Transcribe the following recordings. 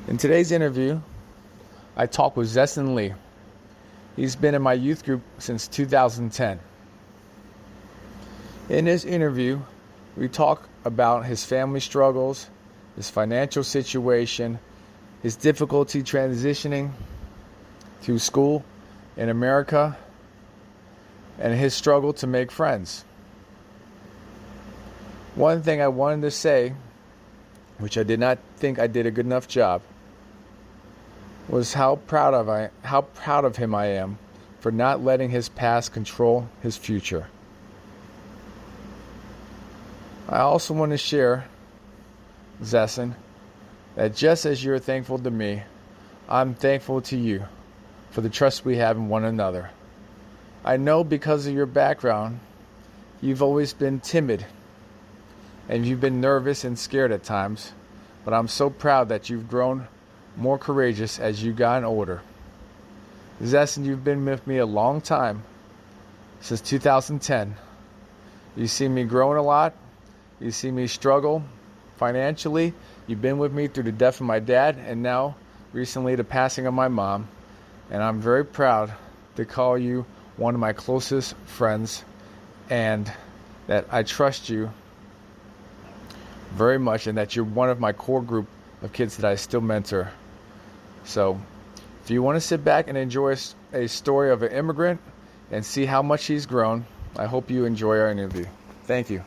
In today's interview, I talk with Zesen Li. He's been in my youth group since 2010. In this interview, we talk about his family struggles, his financial situation, his difficulty transitioning to school in America, and his struggle to make friends. One thing I wanted to say, which I did not think I did a good enough job, was how proud of him I am for not letting his past control his future. I also want to share, Zesen, that just as you're thankful to me, I'm thankful to you for the trust we have in one another. I know because of your background, you've always been timid and you've been nervous and scared at times, but I'm so proud that you've grown more courageous as you've gotten older. Zesen, you've been with me a long time, since 2010. You see me growing a lot. You see me struggle financially. You've been with me through the death of my dad and now recently the passing of my mom. And I'm very proud to call you one of my closest friends and that I trust you very much and that you're one of my core group of kids that I still mentor. So if you want to sit back and enjoy a story of an immigrant and see how much he's grown, I hope you enjoy our interview. Thank you.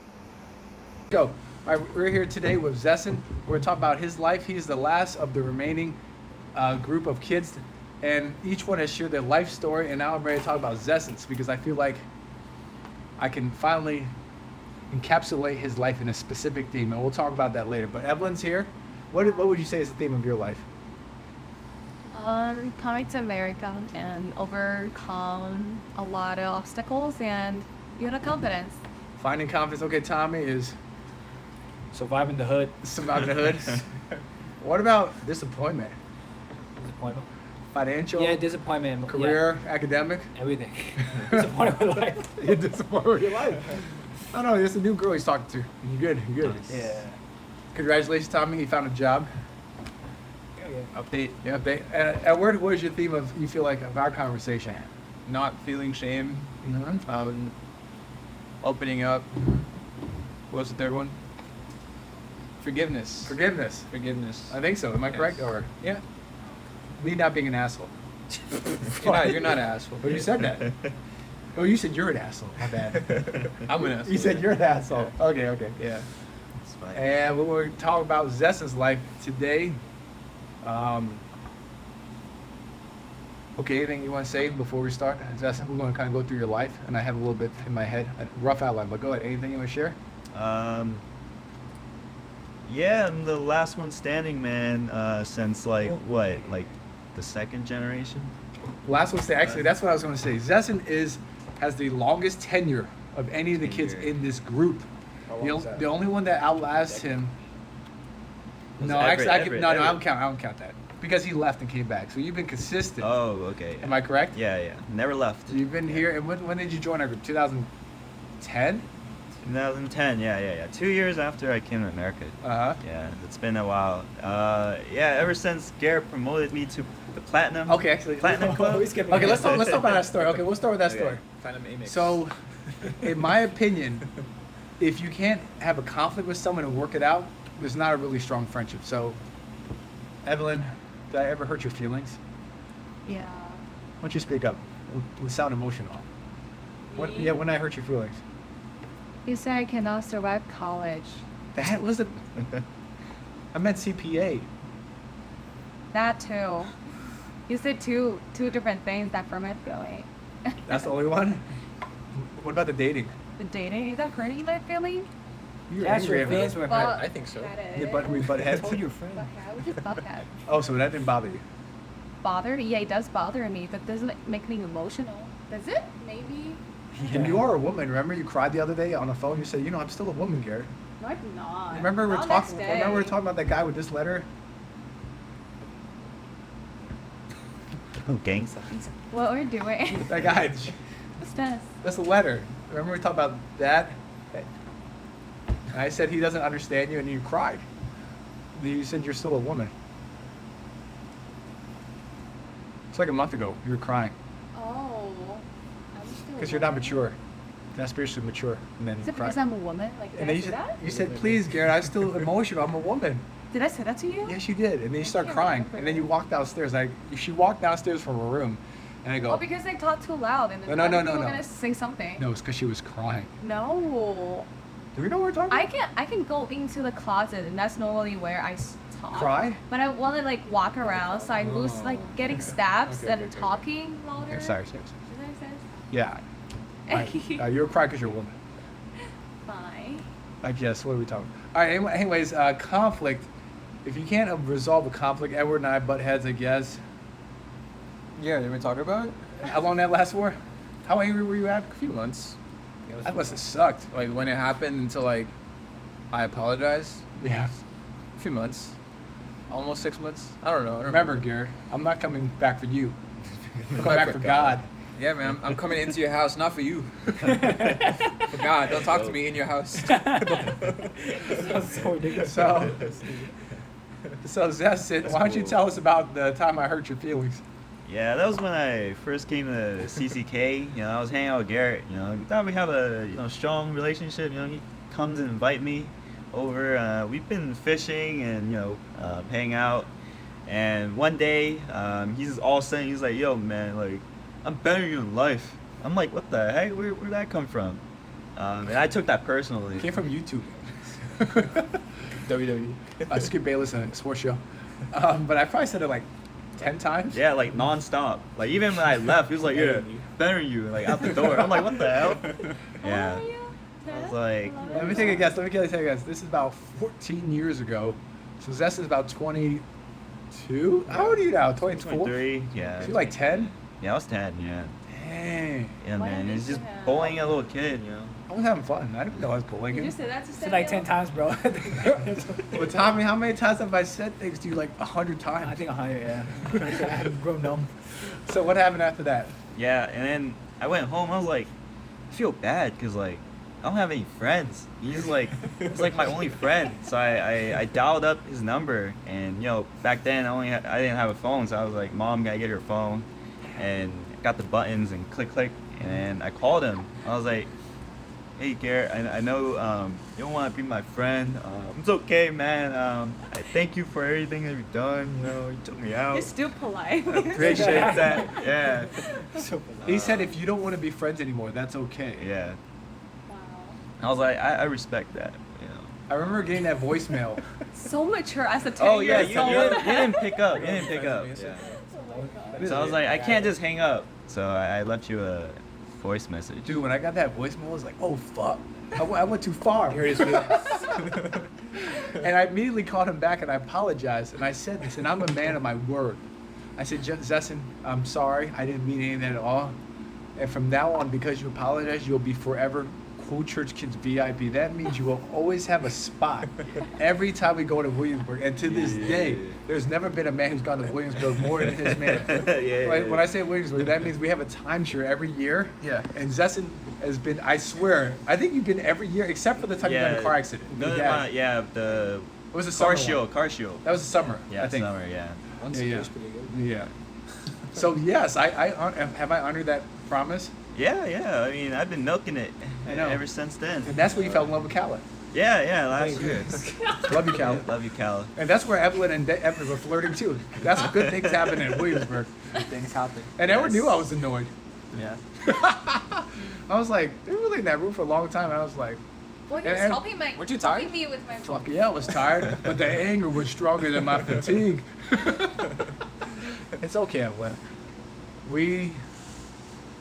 Go. All right, we're here today with Zesen. We're going to talk about his life. He's the last of the remaining group of kids, and each one has shared their life story, and now I'm ready to talk about Zesen's because I feel like I can finally encapsulate his life in a specific theme, and we'll talk about that later. But Evelyn's here. What would you say is the theme of your life? Coming to America and overcome a lot of obstacles and build a confidence. Finding confidence. Okay, Tommy is Surviving the hood. surviving the hood. What about disappointment? Disappointment. Financial? Yeah, disappointment. Career? Academic? Yeah, everything. Disappointment with life. You're disappointed with your life. No, it's a new girl he's talking to. You're good. You're good. Yeah. Congratulations, Tommy. He found a job. Yeah. Update. Yeah, and what is your theme of, you feel like, of our conversation? Not feeling shame. Mm-hmm. Opening up. What was the third one? Forgiveness. Forgiveness. Forgiveness. I think so. Am I Yes. correct? Or Yeah. me not being an asshole? You're not an asshole. Oh, you said that. Oh, you said you're an asshole. My bad. I'm an asshole. You said you're an asshole. Okay. Yeah. It's fine. And we're talking about Zesen's life today. Okay, anything you want to say before we start? Zesen, we're going to kind of go through your life, and I have a little bit in my head, a rough outline, but go ahead. Anything you want to share? Yeah, I'm the last one standing, man, since like the second generation? Last one, actually, that's what I was going to say. Zesen has the longest tenure of any of the kids Tenure. in this group. The only one that outlasts him. No, Everett, actually, Everett, I Everett. don't count that because he left and came back. So you've been consistent. Oh, okay. Am I correct? Yeah. Never left. So you've been here, and when did you join our group? 2010? 2010, yeah. 2 years after I came to America. Uh-huh. Yeah, it's been a while. Yeah, ever since Garrett promoted me to the Platinum. Okay, actually. Platinum Club. Okay, let's talk about that story. Okay, we'll start with that Okay. story. Platinum Amex. So, in my opinion, if you can't have a conflict with someone and work it out, there's not a really strong friendship. So, Evelyn, did I ever hurt your feelings? Yeah. Why don't you speak up? We sound emotional. Me? When I hurt your feelings. You said I cannot survive college. That was I meant CPA. That too. You said two different things that hurt my feeling. That's the only one? What about the dating? The dating, is that hurting my feeling? You're That's angry your at me. feelings were Well, hurt. I think so. We butt I heads. told your friend. I would just fuck that. Oh, so that didn't bother you? Bother? Yeah, it does bother me, but doesn't make me emotional. Does it? Maybe. And you are a woman. Remember you cried the other day on the phone? You said, I'm still a woman, Garrett. No, I'm not. Remember we were Not talking. next day. Remember we were talking about that guy with this letter. Oh, gangsta. What we're doing? That guy. What's this? That's a letter. Remember we talked about that? And I said he doesn't understand you, and you cried. You said you're still a woman. It's like a month ago. You were crying Oh. I'm still because you're not mature. Not spiritually mature. And then Is you it cry. because I'm a woman? Like, did And then I you say said, that? you said, please, Garrett, I'm still emotional. I'm a woman. Did I say that to you? Yes, you did. And then you start can't crying. remember. And then you walk downstairs. She walked downstairs from her room. And I go, Oh, because I talk too loud and then No, other no, people no. are gonna say something. no, it's because she was crying. No. Do we know what we're talking about? I can go into the closet and that's normally where I talk. Cry? But I want to like walk around, so I lose like getting stabs Okay, and okay. talking louder. Okay, sorry. Does that make sense? Yeah. You're crying because you're a woman. Fine. I guess. What are we talking about? All right. Anyways, conflict. If you can't resolve a conflict, Edward and I butt heads, I guess. Yeah, did we talk about it? How long that last for? How angry were you at? A few months. That must have sucked. Like when it happened until like I apologized. Yeah. A few months. Almost 6 months. I don't know. Remember, Garrett, I'm not coming back for you. I'm coming back for God. Yeah, man. I'm coming into your house, not for you. For God, don't talk to me in your house. That's so ridiculous. So Zesen, why don't you tell us about the time I hurt your feelings? Yeah, that was when I first came to CCK. You know, I was hanging out with Garrett. You know, thought we have a strong relationship. You know, he comes and invite me over. We've been fishing and hanging out. And one day, he's all of a sudden he's like, "Yo, man, like, I'm better than you in life." I'm like, "What the heck? Where'd that come from?" And I took that personally. Came from YouTube. WWE. Skip Bayless on a sports show. But I probably said it like 10 times. Yeah, like nonstop. Like even when I left, he was like, "Yeah, better than you," like out the door. I'm like, "What the hell?" Yeah. Oh, yeah. I was like, Let me take a guess. Let me take a guess. This is about 14 years ago. So Zesen's about 22. How old are you now? 24? 23. Yeah. You like 10? Yeah, I was 10. Yeah. Dang. Yeah, Why man. did It's you just say that? bullying a little kid. I was having fun. I didn't know I was bullying You him. just said that to Said like 10 times, bro. But Tommy, how many times have I said things to you? Like 100 I times. think 100, yeah. I've grown numb. So what happened after that? Yeah, and then I went home. I was like, I feel bad because like I don't have any friends. He's like my only friend. So I dialed up his number, and back then I didn't have a phone, so I was like, "Mom, gotta get her phone," and got the buttons and click, and then I called him. I was like, "Hey Garrett, I know you don't want to be my friend. It's okay, man. I thank you for everything that you've done. You took me out. You're still polite. I appreciate that. Yeah, So He said if you don't want to be friends anymore, that's okay. yeah." Wow. I was like, I respect that. I remember getting that voicemail. So mature as a 10 Oh yeah, years you old. didn't pick up. You didn't pick up. Yeah. Oh my God. So I was like, I can't just hang up. So I left you a voice message. Dude, when I got that voicemail, I was like, oh, fuck. I went too far. Here it is. And I immediately called him back and I apologized. And I said this, and I'm a man of my word. I said, Zesen, I'm sorry. I didn't mean any of that at all. And from now on, because you apologized, you'll be forever Cool Church Kids VIP. That means you will always have a spot every time we go to Williamsburg. And to this day, there's never been a man who's gone to Williamsburg more than this man. When I say Williamsburg, that means we have a timeshare every year. Yeah. And Zesen has been, I swear, I think you've been every year except for the time you got in a car accident. No, Yeah. the It was a summer car one. shield. That was the summer, Yeah, I think. summer, yeah. Once Yeah, it yeah. was pretty good. Yeah. So yes, have I honored that promise? Yeah. I mean, I've been milking it I know. ever since then. And that's when you fell in love with Calla. Yeah, last year. Love you, Calla. Love you, Cal. And that's where Evelyn and Evan were flirting too. That's what good things happen in Williamsburg. things happen. And Edward knew I was annoyed. Yeah. I was like, they were in that room for a long time. And I was like, Well, he was And- helping Weren't you tired? helping me with my fuck yeah, I was tired. But the anger was stronger than my fatigue. It's okay, Evelyn.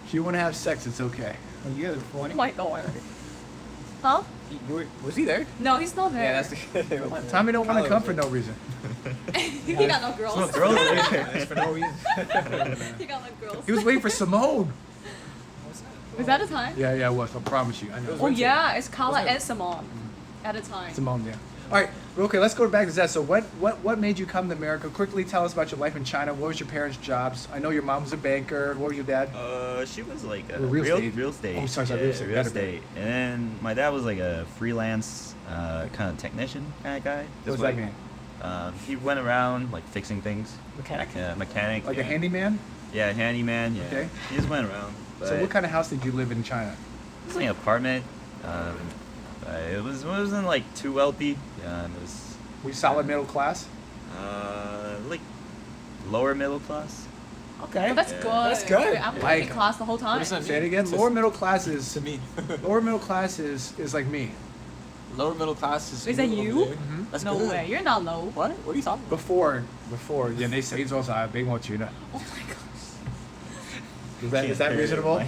If you want to have sex, it's okay. Oh, you guys were Oh funny. my God. Huh? Was he there? No, he's not there. Yeah, that's the. Tommy don't want to come for no reason. he got no girls. No girls That's for no reason. he got no girls. He was waiting for Simone. Was that a time? Yeah, it was. I promise you. I know. Oh yeah, it's Kala and Simone at a time. Simone, yeah. All right, okay, let's go back to that. So what made you come to America? Quickly tell us about your life in China. What was your parents' jobs? I know your mom was a banker. What was your dad? She was like a Real estate. real estate. Oh, sorry, real estate. Real Better, estate. And then my dad was like a freelance kind of technician kind of guy. What does that mean? He went around like fixing things. Mechanic? Mechanic. Like yeah. a handyman? Yeah, handyman. Yeah. Okay. He just went around. So but what kind of house did you live in China? It was like an apartment. It wasn't like too wealthy. It was Were you solid middle class? like lower middle class. Okay. Oh, that's Yeah. good. That's good. I'm Like- working class the whole time. What does that Say it mean? again. It's Lower middle class is to me. lower middle class is like me. Lower middle class is. Is that over you? there. That's no good. way. You're not low. What? What are you talking about? Before, yeah, they say it's also a big one tuna. Oh my gosh. Is that reasonable?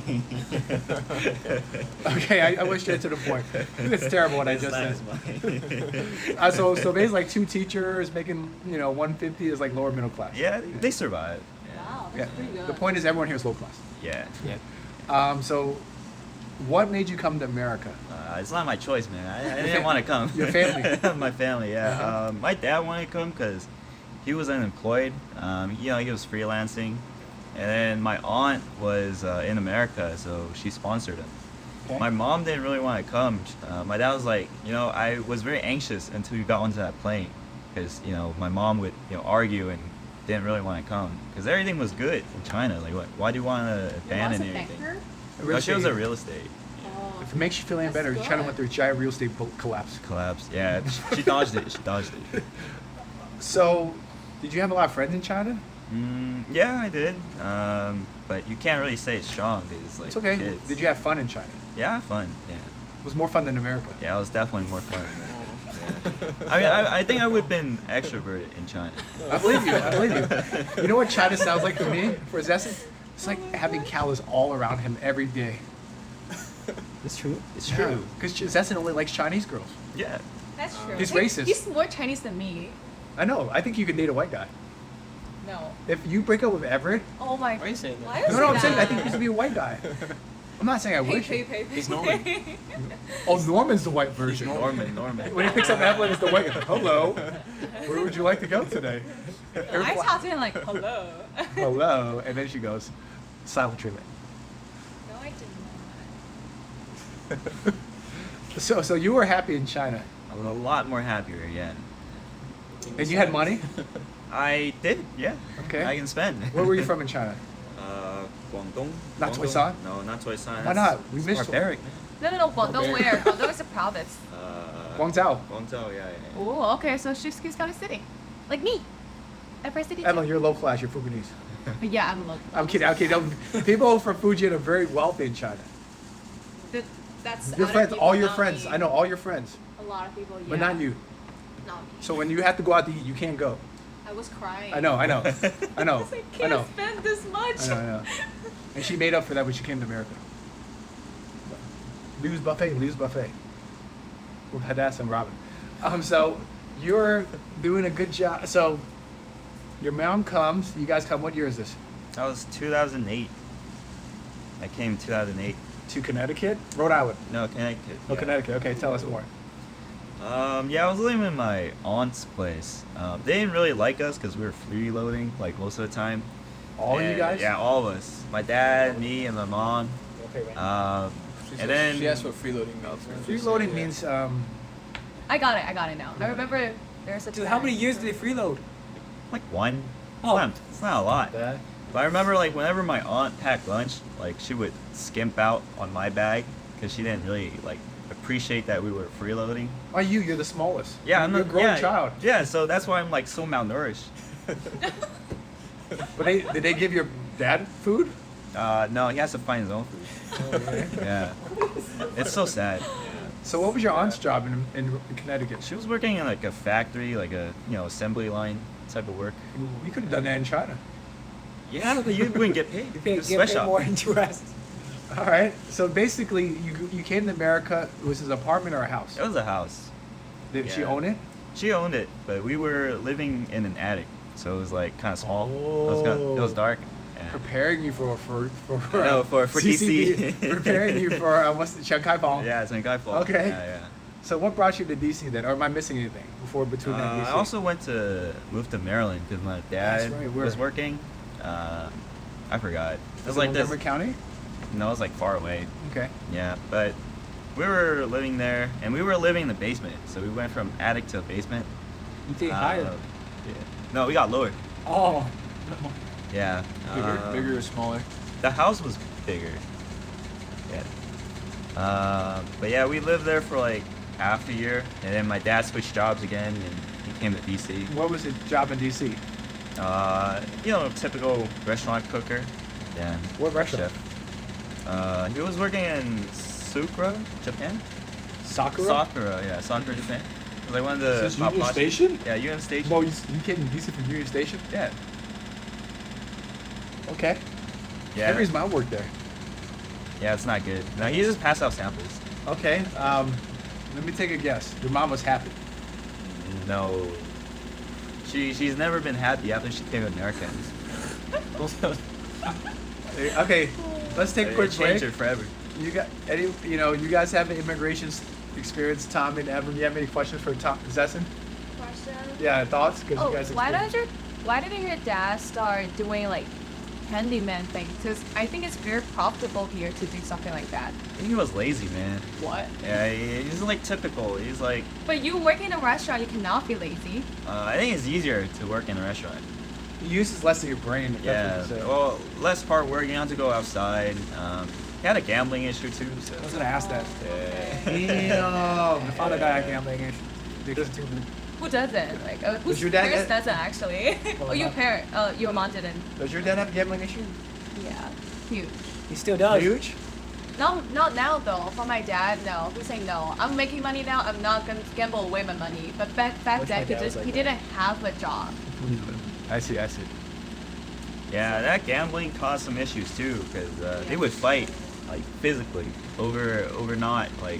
Okay, I went straight to the point. It's terrible what I just said. So basically like 2 teachers making 150 is like lower middle class. Yeah, they survived. Wow, Yeah. that's pretty good. The point is everyone here is low class. Yeah. So what made you come to America? It's not my choice, man. I didn't want to come. Your family. My family, yeah. My dad wanted to come because he was unemployed. He was freelancing. And then my aunt was in America, so she sponsored him. Okay. My mom didn't really want to come. My dad was like, I was very anxious until we got onto that plane. Because, my mom would, argue and didn't really want to come. Because everything was good in China. Like, why do you want to Your mom's abandon a everything? banker? No, she was a real estate. Oh. If it makes you feel any That's better, good. China went through a giant real estate collapse. Collapse. Yeah, she dodged it. She dodged it. So, did you have a lot of friends in China? Yeah, I did. But you can't really say it's strong because like It's okay. kids. Did you have fun in China? Yeah, I had fun. Yeah. It was more fun than America. Yeah, it was definitely more fun. Yeah. I mean, I think I would have been extroverted in China. I believe you. I believe you. You know what China sounds like to me? For Zesen? It's like having cows all around him every day. It's true. It's true. Because Zesen only likes Chinese girls. Yeah. That's true. He's racist. He's more Chinese than me. I know. I think you could date a white guy. No. If you break up with Everett, Oh my. Why are you saying that? Why is no, I'm saying I that? think you should be a white guy. I'm not saying I Pay, wish. pay, pay, pay. He's Norman. Oh, Norman's the white version. Norman. When he picks up Evelyn, it's the white guy. Hello. Where would you like to go today? I talked to him like, hello. Hello. And then she goes, silent treatment. No, I did not. So you were happy in China. I was a lot more happier, yeah. And you had money? I did, yeah. Okay. I can spend. Where were you from in China? Guangdong. Not Guangdong? Toisan? No, not Toisan. Why not? We missed barbaric, man. No, Guangdong where? Guangdong is a province. Guangzhou. Guangzhou, yeah. Oh, okay, so she's County City. Like me. Every city. Evelyn, you're low class. You're Fujianese. Yeah, I'm local. I'm kidding. I'm kidding. People from Fujian are very wealthy in China. That's Your other friends, people, all your not friends. me. I know all your friends, A lot of people, yeah. but not you. Not me. So when you have to go out to eat, you can't go. I was crying. I know. I know. I can't know. spend this much. I know. And she made up for that when she came to America. Lou's buffet. With Hadass and Robin. So you're doing a good job. So your mom comes. You guys come. What year is this? That was 2008. I came in 2008. To Connecticut, Rhode Island. No, Connecticut. Oh, yeah. Connecticut. Okay, tell us more. Yeah, I was living in my aunt's place. They didn't really like us because we were freeloading like most of the time. All of you And, guys? Yeah, all of us. My dad, me, and my mom. Okay, right. And then She asked what freeloading means. Freeloading means I got it now. I remember there's a Dude, how many years did they freeload? like one. Oh. It's not a lot. that. But I remember like whenever my aunt packed lunch, like she would skimp out on my bag because she didn't really like appreciate that we were freeloading. Why you? You're the smallest. Yeah, I'm you're a not- growing yeah, child. Yeah, so that's why I'm like so malnourished. But did they give your dad food? No, he has to find his own food. Okay. Yeah, it's so sad. So what was your aunt's job in Connecticut? She was working in like a factory, like a assembly line type of work. You could have done that in China. Yeah, but you wouldn't get paid. You pay, It's get paid sweatshop. more in US. All right. So basically, you came to America. Was his apartment or a house? It was a house. Did she yeah. own it? She owned it, but we were living in an attic, so it was like kind of small. It was dark. Yeah. Preparing you for No, for CCB, DC. preparing you for what's the Chiang Kai-Pong. Yeah, it's in Guy Falls. Okay. Yeah. So what brought you to DC then, or am I missing anything between that and DC? I also moved to Maryland because my dad That's right, where? was working. I forgot. It Is was it like this. Montgomery County. No, it was like far away. Okay. Yeah, but we were living there, and we were living in the basement. So we went from attic to basement. You think higher? Yeah. No, we got lower. Oh. Yeah. Bigger or smaller? The house was bigger. Yeah. But yeah, we lived there for like half a year, and then my dad switched jobs again, and he came to DC. What was his job in DC? Typical restaurant cooker. Yeah. What restaurant? Chef. He was working in Sakura, Japan. Sakura? Sakura, Japan. It was like one of the Is this top Union notch- Station? Yeah, Union Station. Well, you came to DC from Union Station? Yeah. Okay. Yeah. Henry's mom worked there. Yeah, it's not good. No, he just passed out samples. Okay. Let me take a guess. Your mom was happy. No. She's never been happy after she came to America. Okay. Let's take a quick It break. changed her forever. You got any? You guys have an immigration experience, Tom and Evan. You have any questions for Tom Zesen? Question. Yeah, thoughts? Because Oh, you guys. why didn't your dad start doing like handyman things? Because I think it's very profitable here to do something like that. I think he was lazy, man. What? Yeah, he's like typical. He's like, But you work in a restaurant, you cannot be lazy. I think it's easier to work in a restaurant. He uses less of your brain. if Yeah, that's what you say. well, less part work, you have to go outside. He had a gambling issue too, so. I was gonna ask that. Yeah. Damn. My father got a gambling issue. Who doesn't? Like, whose Does your dad parents get- doesn't actually? Well, Oh, your not- parent. Your mom didn't. Does your dad have a gambling issue? Yeah, huge. He still does. Huge. No, not now though. For my dad, no. He's saying no. I'm making money now. I'm not gonna gamble away my money. But back Wish then, my dad was like he that. didn't have a job. I see. Yeah, that gambling caused some issues too, because they would fight, like physically, over not like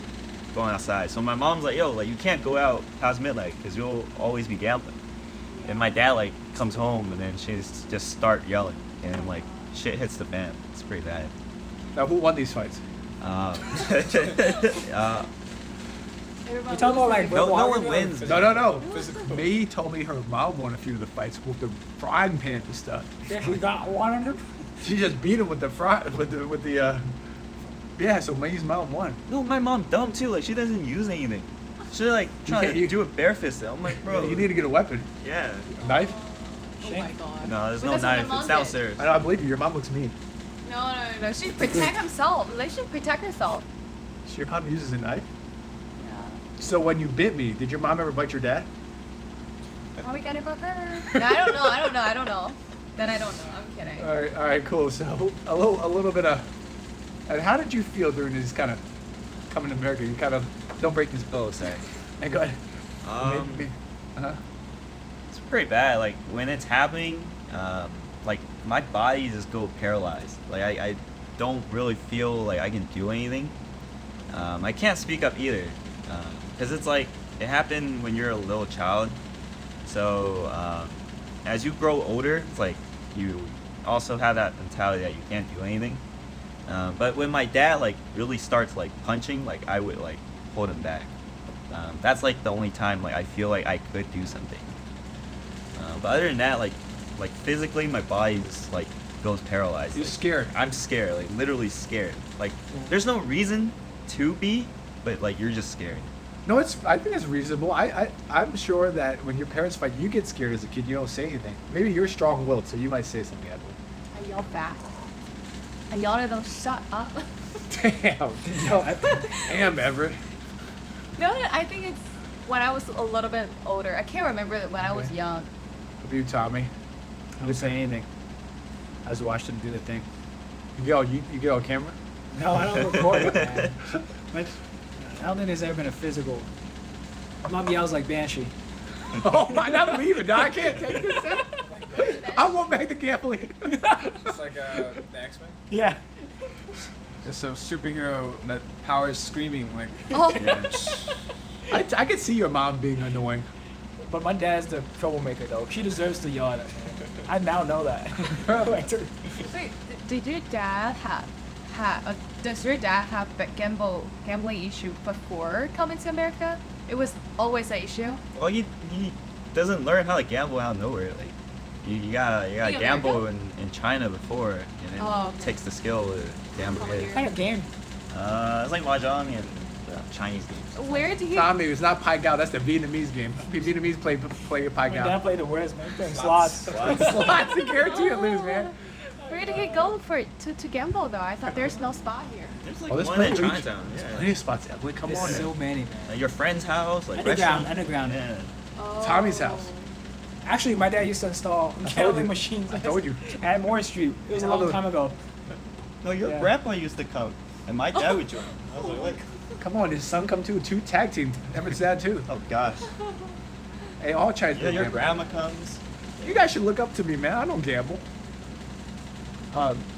going outside. So my mom's like, yo, like you can't go out past midnight because you'll always be gambling. And my dad like comes home and then she just start yelling, and like shit hits the fan. It's pretty bad. Now, who won these fights? You're talking about like No Will one Walker? wins. No. May told me her mom won a few of the fights with the frying pan and stuff. Yeah, we got one on her. She just beat him with the. Yeah, so May's mom won. No, my mom dumb too. Like she doesn't use anything. She like trying can't- to do it barefisted. I'm like, bro. You need to get a weapon. Yeah. A knife? Oh my god. No, there's But no that's what my knife. mom It's did. downstairs. I know, I believe you. Your mom looks mean. No. She protect himself. Like she protect herself. Your mom uses a knife? Yeah. So when you bit me, did your mom ever bite your dad? Are we getting about her? No, I don't know. Then I don't know. I'm kidding. All right, cool. So a little bit of. And how did you feel during this kind of coming to America? You kind of don't break this. Oh, sorry. Hey, go ahead. Uh-huh. It's pretty bad. Like when it's happening, like my body just go paralyzed. Like I don't really feel like I can do anything. I can't speak up either, because it's like it happened when you're a little child. So as you grow older, it's like you also have that mentality that you can't do anything. But when my dad like really starts like punching, like I would like hold him back. That's like the only time like I feel like I could do something. But other than that, like physically, my body just like goes paralyzed. You're Like, scared. I'm scared, like literally scared. Like there's no reason to be, but like you're just scared. No, I think it's reasonable. I'm sure that when your parents fight, you get scared as a kid. You don't say anything. Maybe you're strong-willed, so you might say something. Edwin. I yell back. I yell at them, shut up. Damn. Damn, Everett. No, I think it's when I was a little bit older. I can't remember when I was Okay. young. What about you, Tommy? I didn't say anything. I just watched him do the thing. You get on camera? No, I don't record it, man. But I don't think there's ever been a physical. Mom yells like Banshee. Oh, I'm not leaving. No, I can't take this. I won't make the gambling. It's like the X-Men. Yeah. It's some superhero that powers screaming like. Oh, I could see your mom being annoying. But my dad's the troublemaker, though. She deserves to yell at him. I now know that. Like, wait, did your dad does your dad have a gambling issue before coming to America? It was always an issue. Well, he doesn't learn how to gamble out of nowhere. Like you gotta In gamble America? in China before, and then Oh, it okay. takes the skill to gamble Oh, here. yeah. kind of game. It's like mahjong and Chinese games. Where do you? Tommy, it's not Pai Gow. That's the Vietnamese game. Vietnamese play Pai My dad Gow. played the worst, man. Playing slots. Slots, I guarantee you lose, man. Where do you go to gamble though? I thought there's no spot here. There's like Oh, there's one in plenty. Chinatown. Plenty Yeah. of spots. Emily, come There's on. so many, man. Like your friend's house, like Underground, restaurant. underground. Yeah. Oh. Tommy's house. Actually, my dad used to install told gambling you. machines. I told you. At Moore Street. It was a long time ago. No, your Yeah. grandpa used to come, and my dad would join. I was like, what? Come on, his son come too. 2 tag teams. Everett's dad too. Oh gosh. Hey, all Chinese Yeah, people your gamble. grandma comes. You guys should look up to me, man. I don't gamble.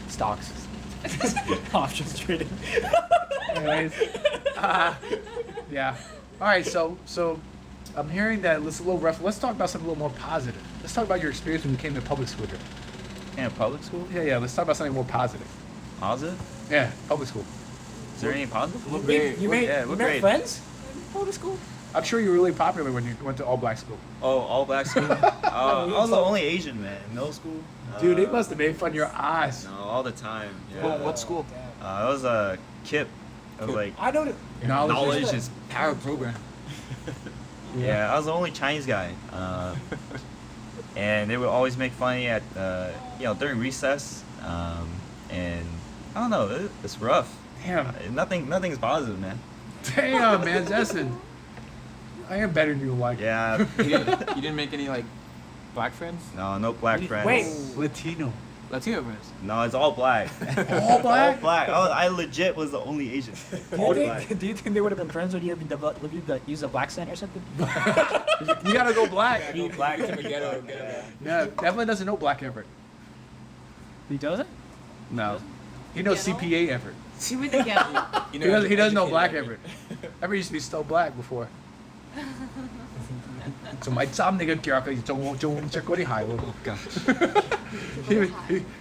Stocks. Options trading. Anyways, yeah. All right, so I'm hearing that it's a little rough. Let's talk about something a little more positive. Let's talk about your experience when you came to public school here. In public school? Yeah. Let's talk about something more positive. Positive? Yeah, public school. Is there any positive? You made, you what made grade? friends in public school? I'm sure you were really popular when you went to all black school. Oh, all black school. I was the only Asian man in middle school. Dude, it must have made fun of your eyes. No, all the time. Yeah. Well, what school? It was a KIP. It was like, I know that. Knowledge. Knowledge is power program. yeah, I was the only Chinese guy. And they would always make fun of me at, during recess. And I don't know, it's rough. Damn. Nothing's positive, man. Damn, man, Zesen. I am better than you like. Yeah. You didn't make any like black friends? No black friends. Wait. Latino. Latino friends? No, it's all black. All black? All black. I legit was the only Asian. Do All you, black. think, do you think they would have been friends when you use a black accent or something? You gotta go black. Go black to the ghetto. Yeah, definitely doesn't know Black Everett. He doesn't? No. He knows Ghetto? CPA Everett. See with the gamble. He doesn't know Black Everett. Everett used to be so black before. So my job nigga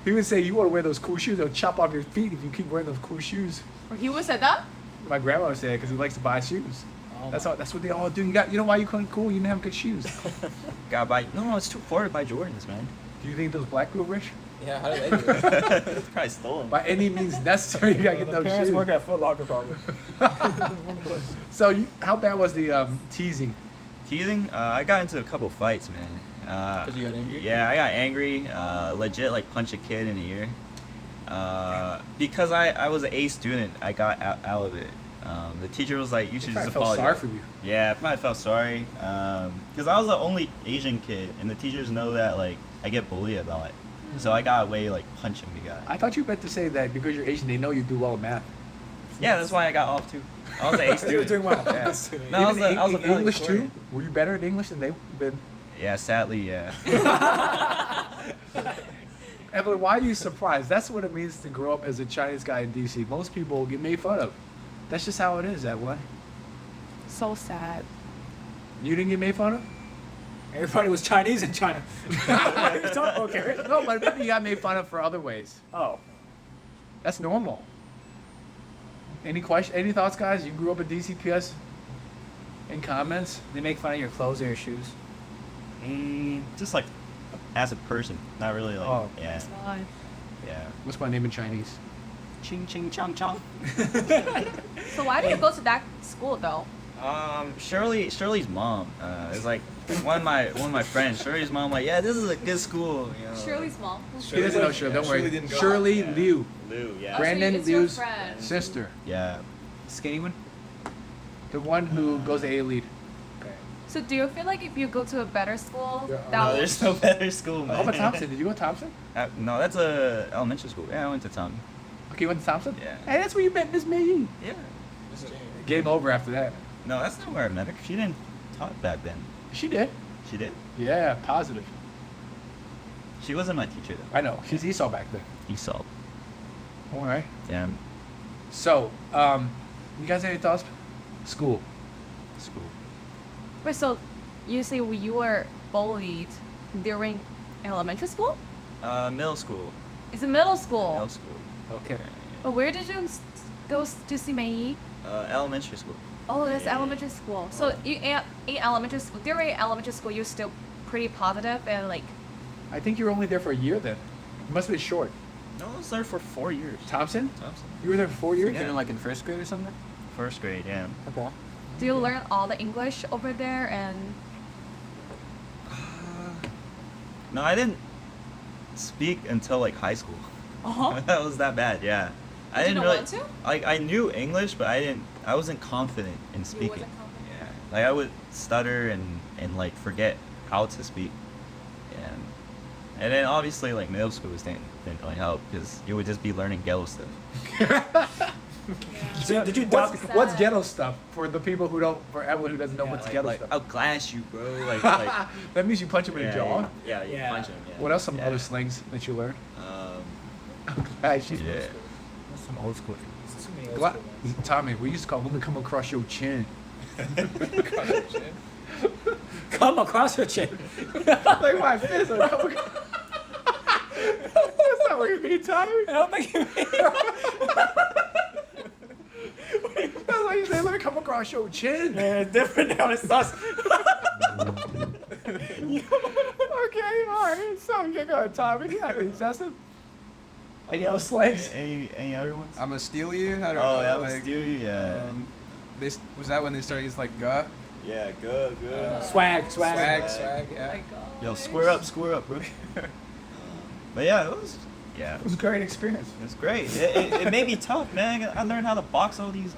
he would say, you want to wear those cool shoes, they'll chop off your feet if you keep wearing those cool shoes. Or he was said that? My grandma would say it because he likes to buy shoes. Oh That's what they all do. You know why you couldn't cool? You didn't have good shoes. Gotta buy. No, it's too far to buy Jordans, man. Do you think those black people rich? Yeah, how did they do it? Probably stolen. By any means necessary, you gotta get those Parents shoes. work at Foot Locker probably. So how bad was the teasing? Teasing? I got into a couple fights, man. 'Cause you got angry? Yeah, I got angry. Legit, like punch a kid in the ear. Because I was an A student, I got out of it. The teacher was like, "You should I just felt apologize." sorry for you. Yeah, I probably felt sorry. Because I was the only Asian kid, and the teachers know that like I get bullied about it. So I got away like punching the guy. I thought you meant to say that because you're Asian, they know you do well in math. Yeah, that's why I got off too. I was an A You were student. doing well. Yeah. No, I was Even a in valedictorian. English too? Were you better in English than they've been? Yeah, sadly, yeah. Evelyn, why are you surprised? That's what it means to grow up as a Chinese guy in DC. Most people get made fun of. That's just how it is, Evelyn. So sad. You didn't get made fun of? Everybody was Chinese in China. Okay. No, but maybe you got made fun of for other ways. Oh. That's normal. Any thoughts, guys? You grew up at DCPS? In comments? They make fun of your clothes or your shoes. Just like as a person, not really like. Oh. Yeah, God. yeah. What's my name in Chinese? Ching ching chong chong. So why do you go to that school though? Shirley's mom is like one of my friends. Shirley's mom like, yeah, this is a good school. You know. Shirley's mom. He doesn't know Shirley, don't worry. Shirley didn't go. Shirley Liu, Lou, yeah. Brandon it's your Liu's friend. sister. Yeah. Skinny one? The one who goes to A-Lead. So do you feel like if you go to a better school, Yeah. that No, would- there's no better school, man. How about Thompson? Did you go to Thompson? No, that's a elementary school. Yeah, I went to Thompson. Okay, you went to Thompson? Yeah. Hey, that's where you met Miss May. Yeah. Game over after that. No, that's not where I met her. She didn't talk back then. She did. She did. Yeah, positive. She wasn't my teacher though. I know. She's Esau back then. Esau. All right. Yeah. So, you guys have any thoughts? School. School. Wait, so you say you were bullied during elementary school? Middle school. It's a middle school. Middle school. Okay. But where did you go to see M.E.A.T? Elementary school. Oh, that's Yeah. elementary school. So you in elementary school, during elementary school, you're still pretty positive and like. I think you were only there for a year then. You must have been short. No, I was there for 4 years. Thompson? Thompson. You were there for 4 years? You know, like in first grade or something? First grade, yeah. Okay. Do you learn all the English over there? And No, I didn't speak until like high school. uh-huh. That was that bad, yeah. I You didn't don't really want to? like I knew English, but I wasn't confident in speaking. wasn't confident? Yeah. Like I would stutter and like forget how to speak. And then obviously like middle school didn't really help because you would just be learning ghetto stuff. So did you What's ghetto stuff for the people who don't, for everyone who doesn't know what's ghetto like stuff? I'll glass you, bro. Like That means you punch him in the jaw. Yeah, you Yeah. punch him. Yeah. What else? Some Yeah. other slings that you learned? Um, Actually, yeah. that's some old school. Too many old Gla- school ones. Tommy, we used to call "Let me come across your chin." Come across your chin. Like my fist. Like, come across. That's not what you mean, Tommy. I don't think you mean. That's why you say, "Let me come across your chin." Yeah, it's different now. It's us. Okay, all right. So you go, Tommy. That's it. Any other slangs? Any other ones? I'm gonna steal you. How do Oh, I, that was like, dude. Yeah. was that when they started using like "guh"? Yeah. Good. Swag. Swag, Oh yeah. my god. Yo, square up, bro. But yeah, it was. Yeah. It was a great experience. It's great. It made me tough, man. I learned how to box all these.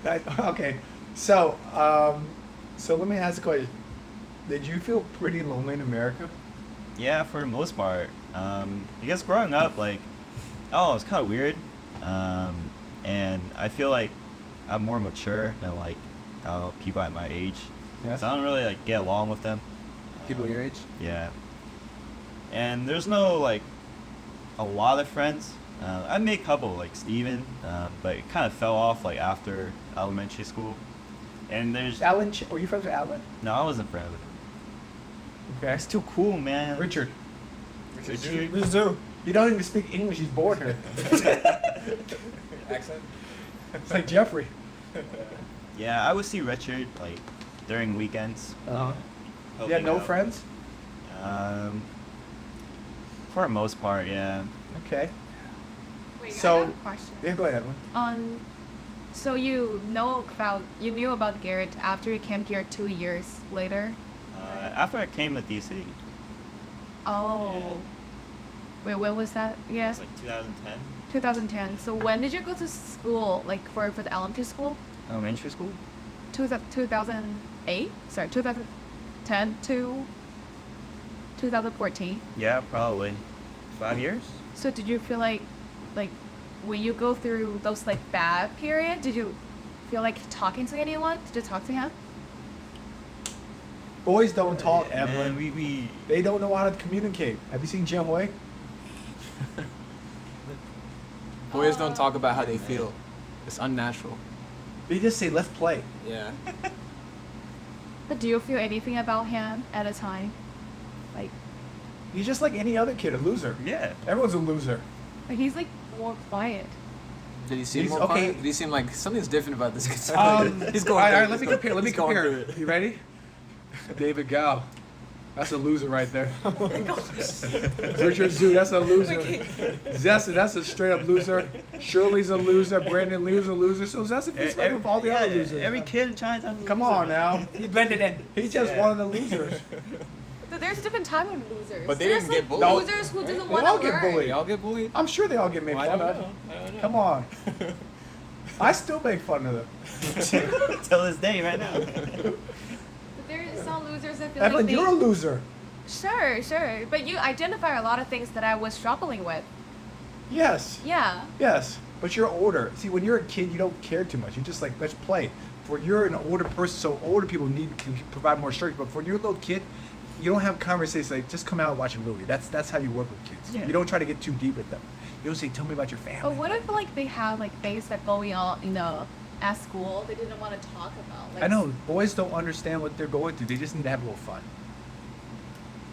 Okay, so let me ask a question. Did you feel pretty lonely in America? Yeah, for the most part. I guess growing up, like, it's kind of weird. And I feel like I'm more mature than like people at my age. Yes. So I don't really like get along with them. People your age? Yeah. And there's no like a lot of friends. I made a couple like Steven, but it kind of fell off like after elementary school. And there's Alan, were you friends with Alan? no, I wasn't friends with him. Okay. That's too cool, man. Richard. Richard. Mizzou. You don't even speak English. He's born here. Accent? It's like Jeffrey. Yeah, I would see Richard like during weekends. Uh-huh. help You had him no out. friends? Um, for the most part, yeah. Okay. Wait, So- I have a question. Yeah, go ahead, Evelyn. So you knew about Garrett after you came here 2 years later? After I came to DC, Oh. Wait, when was that? it Yeah. was like 2010, 2010. So when did you go to school, like for the elementary school? elementary school. 2008? Sorry, 2010 to 2014. Yeah, probably 5 years. So did you feel like when you go through those like bad period, did you feel like talking to anyone? Did you talk to him? Boys don't talk, And Evelyn. we They don't know how to communicate. Have you seen Jian Hui? Boys don't talk about how they feel. It's unnatural. They just say, "Let's play." Yeah. But do you feel anything about him at a time? Like He's just like any other kid, a loser. yeah. Everyone's a loser. he's like more quiet. Did he seem He's- more okay. quiet? Did he seem like something's different about this kid? He's going. All through right, it. let me He's compare. Let me he's going compare. through it. You ready? David Gao. That's a loser right there. Richard Zhu, that's a loser. Zesen, that's a straight up loser. Shirley's a loser. Brandon Lee's a loser. So Zesen fits right with all the other losers. Every kid in Chinatown. Come on now. He blended in. He's just one of the losers. So there's different type of losers. But they there's didn't get like bullied. losers who doesn't They want all to get learn. bullied. Y'all get bullied? I'm sure they all get made Well, I fun don't of. know. I don't know. Come on. I still make fun of them. Till this day, right now. But there's some losers that feel Evelyn, like you're a loser. Sure. But you identify a lot of things that I was struggling with. Yes. Yeah. Yes. But you're older. See, when you're a kid, you don't care too much. You just like, let's play. For you're an older person, so older people can provide more structure. But for your little kid, you don't have conversations like, just come out and watch a movie. That's how you work with kids. Yeah. You don't try to get too deep with them. You don't say, tell me about your family. But what if like they have like things that going on, at school they didn't want to talk about? Like, I know, boys don't understand what they're going through. They just need to have a little fun.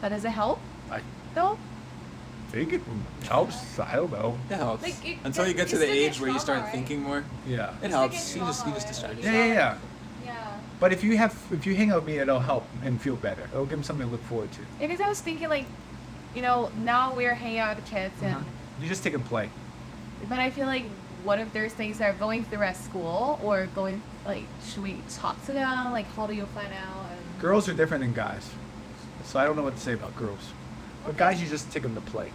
But does it help? I Though? think it helps. I don't know. It helps. Like, Until you get to it's the still age get where you start trauma, right? thinking more. Yeah. It Still helps. get You just trauma, distract right? yourself. Yeah. Yeah. But if you hang out with me, it'll help and feel better. It'll give them something to look forward to. Because I was thinking like, now we're hanging out with kids and You just take and play. but I feel like what if there's things that are going through at school or going, like, should we talk to them? Like, how do you find out? And Girls are different than guys, so I don't know what to say about girls. But guys, you just take them to play.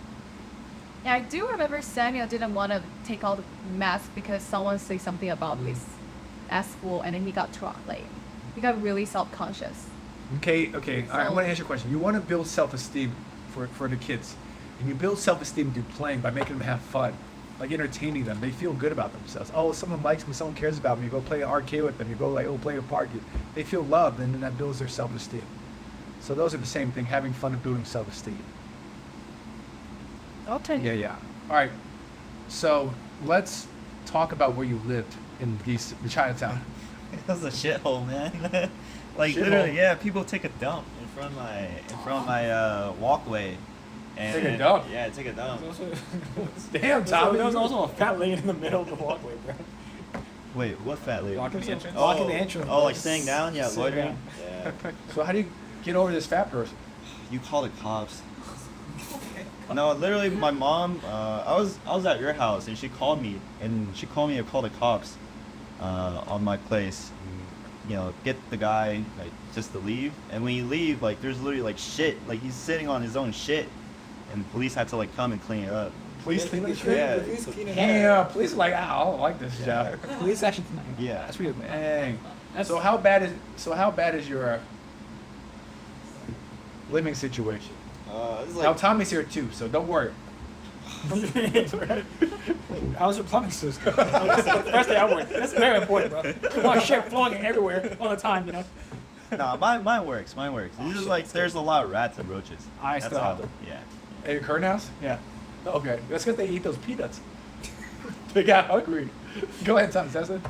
yeah, I do remember Samuel didn't want to take all the masks because someone said something about this at school, and then he got like, he got really self-conscious. Okay. All right, I want to ask you a question. You want to build self-esteem for the kids, and you build self-esteem through playing by making them have fun, like entertaining them. They feel good about themselves. Oh, someone likes me, someone cares about me. You go play an arcade with them. You go like, oh, play a park. They feel loved, and then that builds their self-esteem. So those are the same thing, having fun and building self-esteem. I'll tell you. Yeah. All right. So let's talk about where you lived in Chinatown. It was a shithole, man. Like Shithole? literally, yeah. People take a dump in front of my walkway. And, Take a dump? Yeah, take a dump. Damn, Tommy. There was also a fat lady in the middle of the walkway, bro. Wait, what fat lady? Blocking the entrance. Oh, Blocking the entrance. oh, like sitting down? Yeah, Sitting loitering. down. Yeah. So how do you get over this fat person? You call the cops. No, literally, my mom. I was at your house, and she called me to call the cops on my place. You know, get the guy like just to leave. And when you leave, like there's literally like shit. Like he's sitting on his own shit, and the police had to like come and clean it up. Police clean the shit? Yeah. Police clean it up. Yeah, police are like, I don't like this job. Police action tonight. Yeah. That's real, man. Dang. That's- So how bad is your living situation? It's Now like Tommy's here too, so don't worry. How's your plumbing system? First thing I work. That's very important, bro. You want shit flowing everywhere all the time, you know? nah, mine works. Mine works. It's just like there's a lot of rats and roaches. I That's still all. have them. Yeah. At your current house? Yeah. Okay, that's because they eat those peanuts. They got hungry. Go ahead, Tom. Zesen.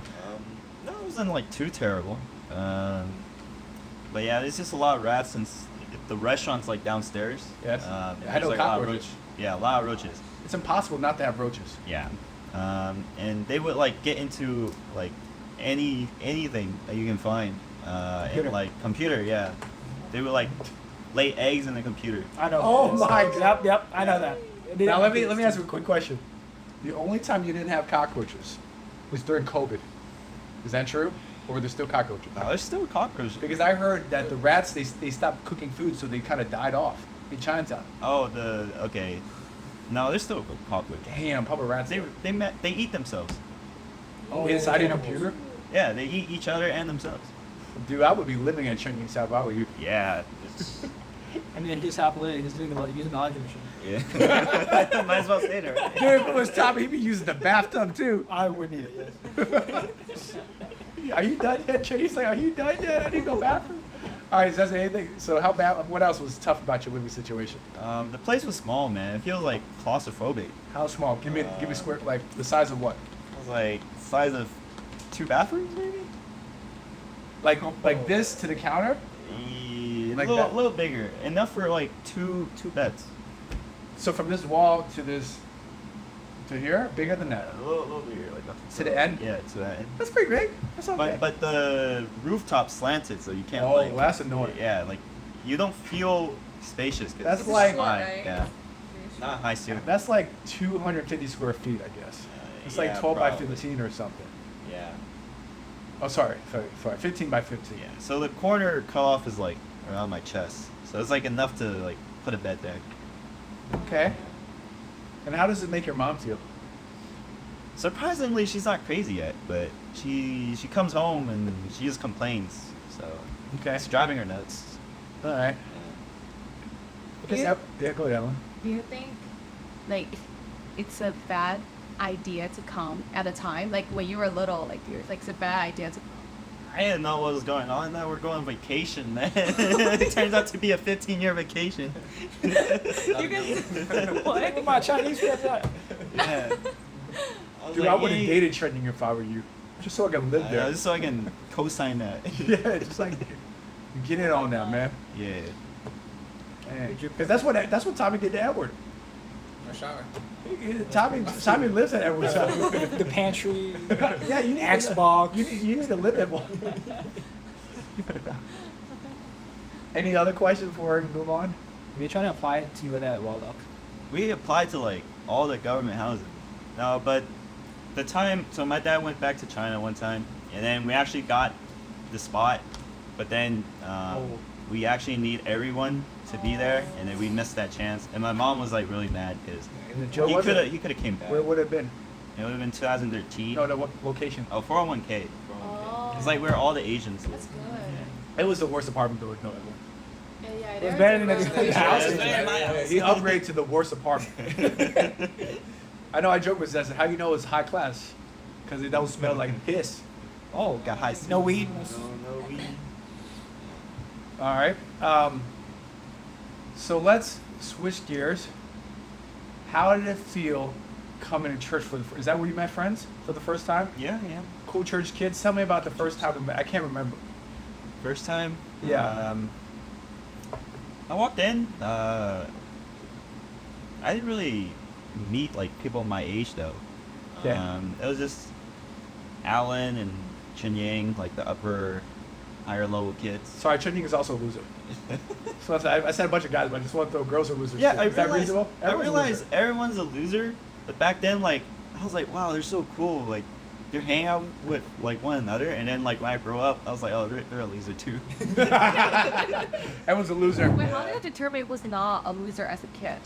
No, it wasn't like too terrible. But yeah, there's just a lot of rats since the restaurant's like downstairs. Yes. There's I know like a lot of cockroaches. yeah, a lot of roaches. It's impossible not to have roaches. Yeah. And they would like get into like anything that you can find. Computer. And like computer, yeah. They would like lay eggs in the computer. I know. Oh this. my God. Yep, I know that. Now let me ask you a quick question. The only time you didn't have cockroaches was during COVID. Is that true? Or were there still cockroaches? No, there's still cockroaches. Because I heard that the rats they stopped cooking food, so they kind of died off in Chinatown. Oh, okay. No, there's still cockroaches. Damn, public rats. They eat themselves. Inside a computer. Yeah, they eat each other and themselves. Dude, I would be living in Chongqing South. Why would you? Yeah. And then he's happily he's doing using the laundry machine. Yeah. Might as well stay there. Right? Dude, if it was Tommy, he'd be using the bathtub too. I would need it, yes. Are you done yet, Che? He's like, are you done yet? I need to go bathroom. All right, is that anything? So how bad? What else was tough about your living situation? The place was small, man. It feels like claustrophobic. How small? Give me square, like the size of what? It was like size of 2 bathrooms, maybe. Like this to the counter? Yeah, Like a that? little bigger, enough for like two beds. So from this wall to this, to here, bigger than that. A little bigger, like To the end? Yeah, to the end. That's pretty big. That's okay. But the rooftop slanted, so you can't Oh, like. that's annoying. Yeah, like you don't feel spacious. 'Cause That's it's like- high, Right. yeah, not high ceiling. That's like 250 square feet, I guess. It's like yeah, 12 probably. by 15 or something. Yeah. Oh, sorry, 15 by 15. Yeah. So the corner cutoff is like around my chest, so it's like enough to like put a bed there. Okay. And how does it make your mom feel? Surprisingly, she's not crazy yet, but she comes home and she just complains, so Okay. it's driving her nuts. All right. Okay. Yeah. Yeah, go ahead, Ellen. Do you think, like, it's a bad idea to come at a time? Like, when you were little, like, you're like, it's a bad idea to. I didn't know what was going on. Now we're going on vacation, man. It turns out to be a 15-year vacation. You can. What? Look at my Chinese friends. Yeah. was Dude, like, I would have "Yay." dated Trending if I were you. Just so I can live there. Just so I can co-sign that. Yeah, just like get it on now, man. Yeah. Because that's what Tommy did to Edward. No shower. Tommy lives at Edward's house. The pantry, Yeah, you need Xbox. You need to live at one. Any other questions before we move on? We're trying to apply it to you at Waldorf. We applied to like all the government housing. No, but the time, so my dad went back to China one time, and then we actually got the spot, but then we actually need everyone to be there, and then we missed that chance. And my mom was like really mad because And the Joe he was could it? have came back. Where would it have been? It would have been 2013. No, what location? Oh, 401k. Oh. It's like where all the Asians live. That's good. It was the worst apartment building. No, ever. Yeah, It was better than the house. He upgraded to the worst apartment. I know I joke with Zesen. How do you know it's high class? Because it don't smell like piss. Oh, got high. No weed. No weed. All right. So let's switch gears. How did it feel coming to church for the first? Is that where you met friends for the first time? Yeah. Cool church kids. Tell me about the first time we met. I can't remember. First time. Yeah. I walked in. I didn't really meet like people my age though. Yeah. It was just Alan and Chen Yang, like the higher level kids. Sorry, Chunying is also a loser. So I said a bunch of guys, but I just want to throw girls are losers. Yeah, too. I Is that realized, reasonable? I Everyone's a realized loser. everyone's a loser, but back then, like, I was like, wow, they're so cool. Like, they're hanging out with like one another, and then like when I grow up, I was like, oh, they're a loser too. Everyone's a loser. Wait, how did you determine it was not a loser as a kid?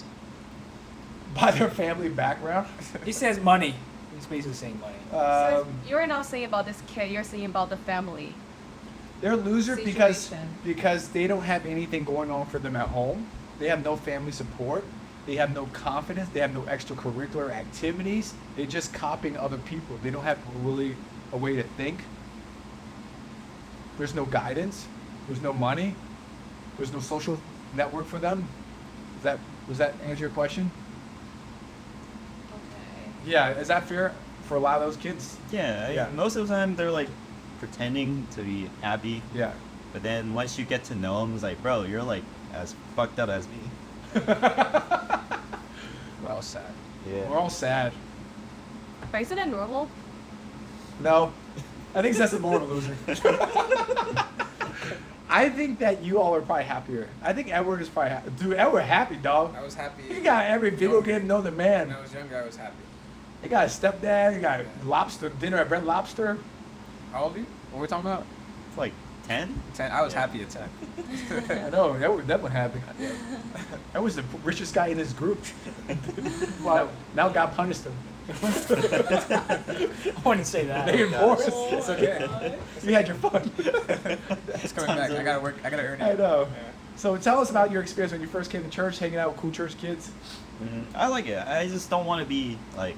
By their family background. He says money. He's basically saying money. So you're not saying about this kid, you're saying about the family. They're losers Situation. because they don't have anything going on for them at home. They have no family support. They have no confidence. They have no extracurricular activities. They're just copying other people. They don't have really a way to think. There's no guidance. There's no money. There's no social network for them. Does that answer your question? Okay. Yeah. Is that fair for a lot of those kids? Yeah, Yeah. most of the time they're like pretending to be happy, Yeah. but then once you get to know them, it's like, bro, you're like as fucked up as me. We're all sad. Yeah. We're all sad. But isn't it normal? No. I think that's more of a loser. I think that you all are probably happier. I think Edward is probably happy. Dude, Edward happy, dog. I was happy. He got every video game know the man. When I was younger, I was happy. He got a stepdad. He got lobster dinner at Red Lobster. How old are you? What are we talking about? It's like 10. 10. I was happy at 10. I know. That one happy. That was the richest guy in his group. Well, now God punished him. I wouldn't say that. They enforced. It's okay. You had your fun. It's coming back. I gotta work. I gotta earn it. I know. So tell us about your experience when you first came to church, hanging out with cool church kids. I like it. I just don't want to be like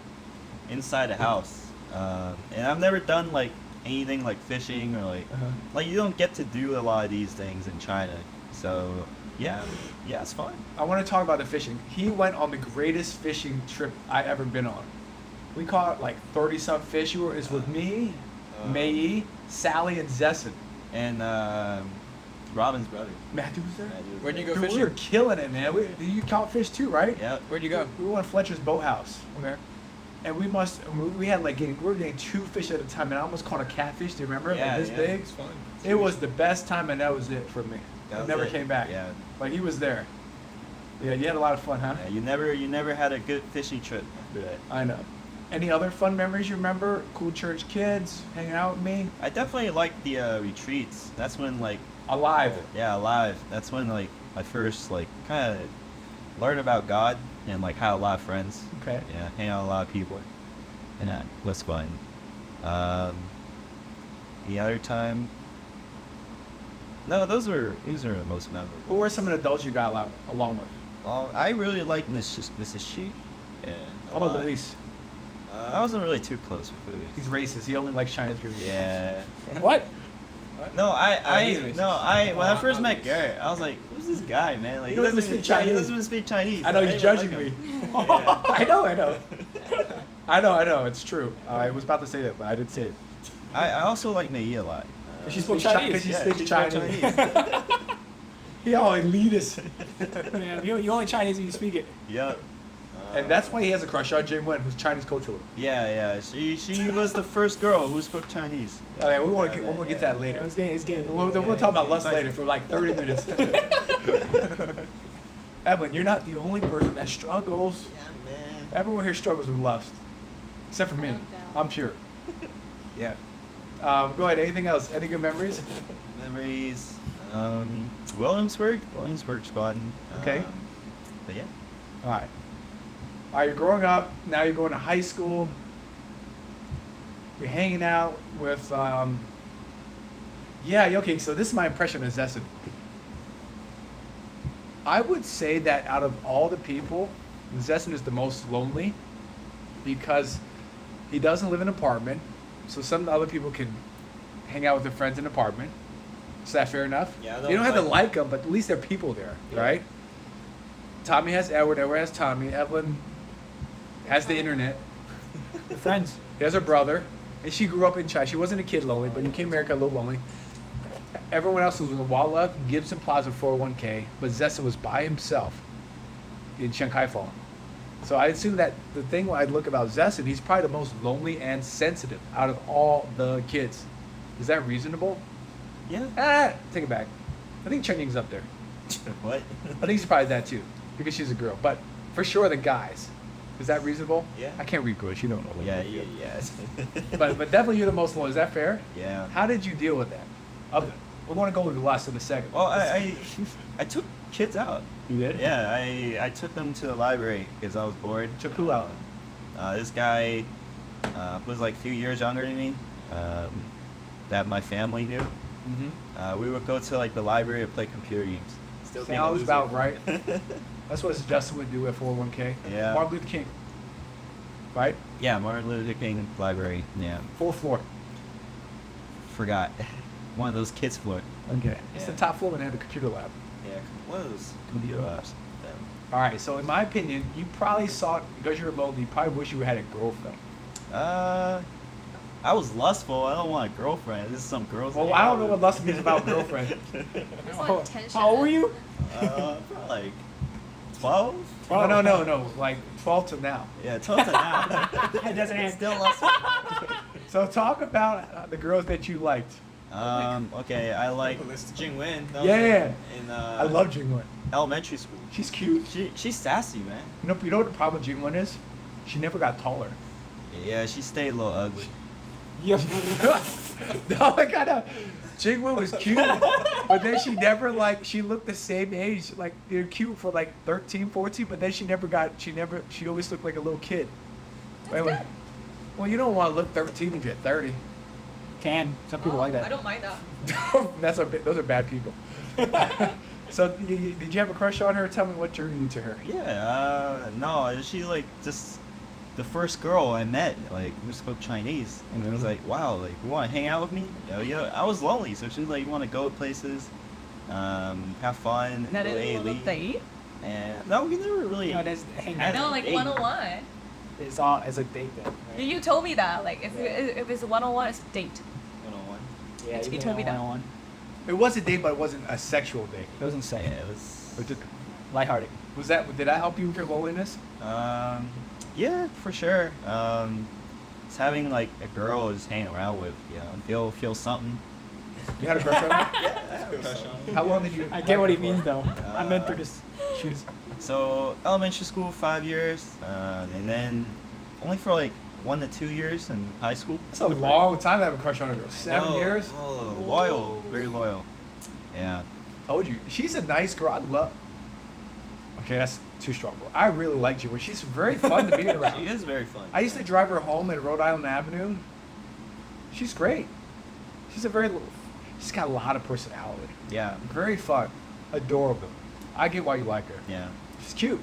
inside the house, and I've never done like anything like fishing or like you don't get to do a lot of these things in China. So yeah, it's fun. I want to talk about the fishing. He went on the greatest fishing trip I ever been on. We caught like 30-some fish. You were is with me, M.E.A.T, Sally, and Zesen. And Robin's brother. Matthew was there. Where'd you go Dude, fishing? we were killing it, man. You caught fish too, right? Yeah. Where'd you go? We went to Fletcher's boathouse. Okay. And we had like we were getting 2 fish at a time, and I almost caught a catfish. Do you remember? Yeah, Like this yeah. big. It's fun. It was the best time, and that was it for me. That I was never it. came back. Yeah. But he was there. Yeah, you had a lot of fun, huh? Yeah, you never had a good fishing trip after that. I know. Any other fun memories you remember? Cool church kids hanging out with me. I definitely like the retreats. That's when like Alive. yeah, alive. That's when like I first like kind of learned about God and like had a lot of friends. Okay. Yeah, hang out with a lot of people, and that was fun. The other time, no, those are the most memorable. Who were some of the adults you got along with? I really liked Mrs. Shi. Yeah. How about Luis? I wasn't really too close with Luis. He's racist. He only likes Chinese people. Yeah. What? No, he's racist. when I first met Garrett, I was like, who's this guy, man? Like, He doesn't speak Chinese. He doesn't even speak Chinese. I know didn't he's even judging like me. him. I know. I know. It's true. I was about to say that, but I didn't say it. I also like Me a lot. She spoke speaks Chinese. Chinese. She Yeah, speaks she spoke Chinese. He all elitist. Yeah, you only Chinese if you speak it. Yep. And that's why he has a crush on Jing Wen, who's Chinese cultural. Yeah. She was the first girl who spoke Chinese. Oh, yeah, we'll get to that later. It's getting. We'll talk about lust later for like 30 minutes. Evelyn, you're not the only person that struggles. Yeah, man. Everyone here struggles with lust. Except for me. Calm down. I'm pure. Yeah. Go ahead. Anything else? Any good memories? Memories. Williamsburg's fun. Okay. But yeah. All right. All right, you're growing up. Now you're going to high school. You're hanging out with, yeah, okay, so this is my impression of Zesen. I would say that out of all the people, Zesen is the most lonely because he doesn't live in an apartment. So some other people can hang out with their friends in an apartment. Is that fair enough? Yeah, You don't have to like- like them, but at least there are people there, Yeah. right? Tommy has Edward, Edward has Tommy, Evelyn has the internet. The friends. He has her brother, and she grew up in China. She wasn't a kid lonely, but you came to America a little lonely. Everyone else was in Walla, Gibson Plaza 401k, but Zesen was by himself in Shanghai Fall. So I assume that the thing I look about Zesen, he's probably the most lonely and sensitive out of all the kids. Is that reasonable? Yeah. Take it back. I think Chen Ying's up there. What? I think she's probably that too, because she's a girl. But for sure, the guys. Is that reasonable? Yeah. I can't read good. You don't know. Yeah. But definitely you're the most lonely. Is that fair? Yeah. How did you deal with that? We're going to go with the last in a second. Well, I took kids out. You did? Yeah, I took them to the library because I was bored. Took who out? This guy was like a few years younger than me. That my family knew. Mm-hmm. We would go to like the library and play computer games. Still being a Sounds loser. about right. That's what Justin would do at 401k. Yeah. Martin Luther King. Right? Yeah, Martin Luther King Library. Yeah, Fourth floor. forgot. One of those kids floor. Okay. It's the Yeah. top floor and they had a computer lab. Yeah, one of those computer labs. All right. So in my opinion, you probably saw it because you're lonely. You probably wish you had a girlfriend. I was lustful. I don't want a girlfriend. This is some girls. Well, I don't know what lust means about girlfriend. There's like tension. How old were you? Probably like 12. No. Like 12 to now. Yeah, 12 to now. It doesn't answer. Still lustful. So talk about the girls that you liked. Okay, I like Jing Wen. That was Yeah. In I love Jingwen. elementary school. She's cute. She's sassy, man. You know what the problem with Jingwen is? She never got taller. Yeah, she stayed a little ugly. No, I got out. Jingwen was cute, but then she never she looked the same age. Like they're cute for like 13, 14, but then she always looked like a little kid. Well, you don't want to look 13 if you're 30. Some people like that. I don't mind that. Those are bad people. So did you have a crush on her? Tell me what drew you to her. Yeah, no, she like just the first girl I met, like we spoke Chinese, and it was like, wow, like you want to hang out with me? I was lonely, so she was like, you want to go places, have fun, Not go a A little League. date. And no, we never really. No, that's hang had No, a like date. 101. It's all as a date then. Right? You told me that. Like, if it's a one-on-one, it's a date. 101. Yeah, You even told me that. one-on-one. It was a date, but it wasn't a sexual date. It wasn't say. Yeah, it was. Lighthearted. Did that help you with your loneliness? Yeah, for sure. Just having like a girl just hanging around with, feel something. You had a crush on her? Yeah, I have a crush on her. How long did you? I get what he like her means for? though. I'm meant through his shoes. So elementary school 5 years, and then only for like 1 to 2 years in high school. That's a long time to have a crush on a girl. 7 No, years? Oh, loyal, very loyal. Yeah. Told you. She's a nice girl. I love. Okay, that's too strong. I really like you. She's very fun to be around. She is very fun. I used to drive her home at Rhode Island Avenue. She's great. She's she's got a lot of personality. Yeah. Very fun. Adorable. I get why you like her. Yeah. She's cute.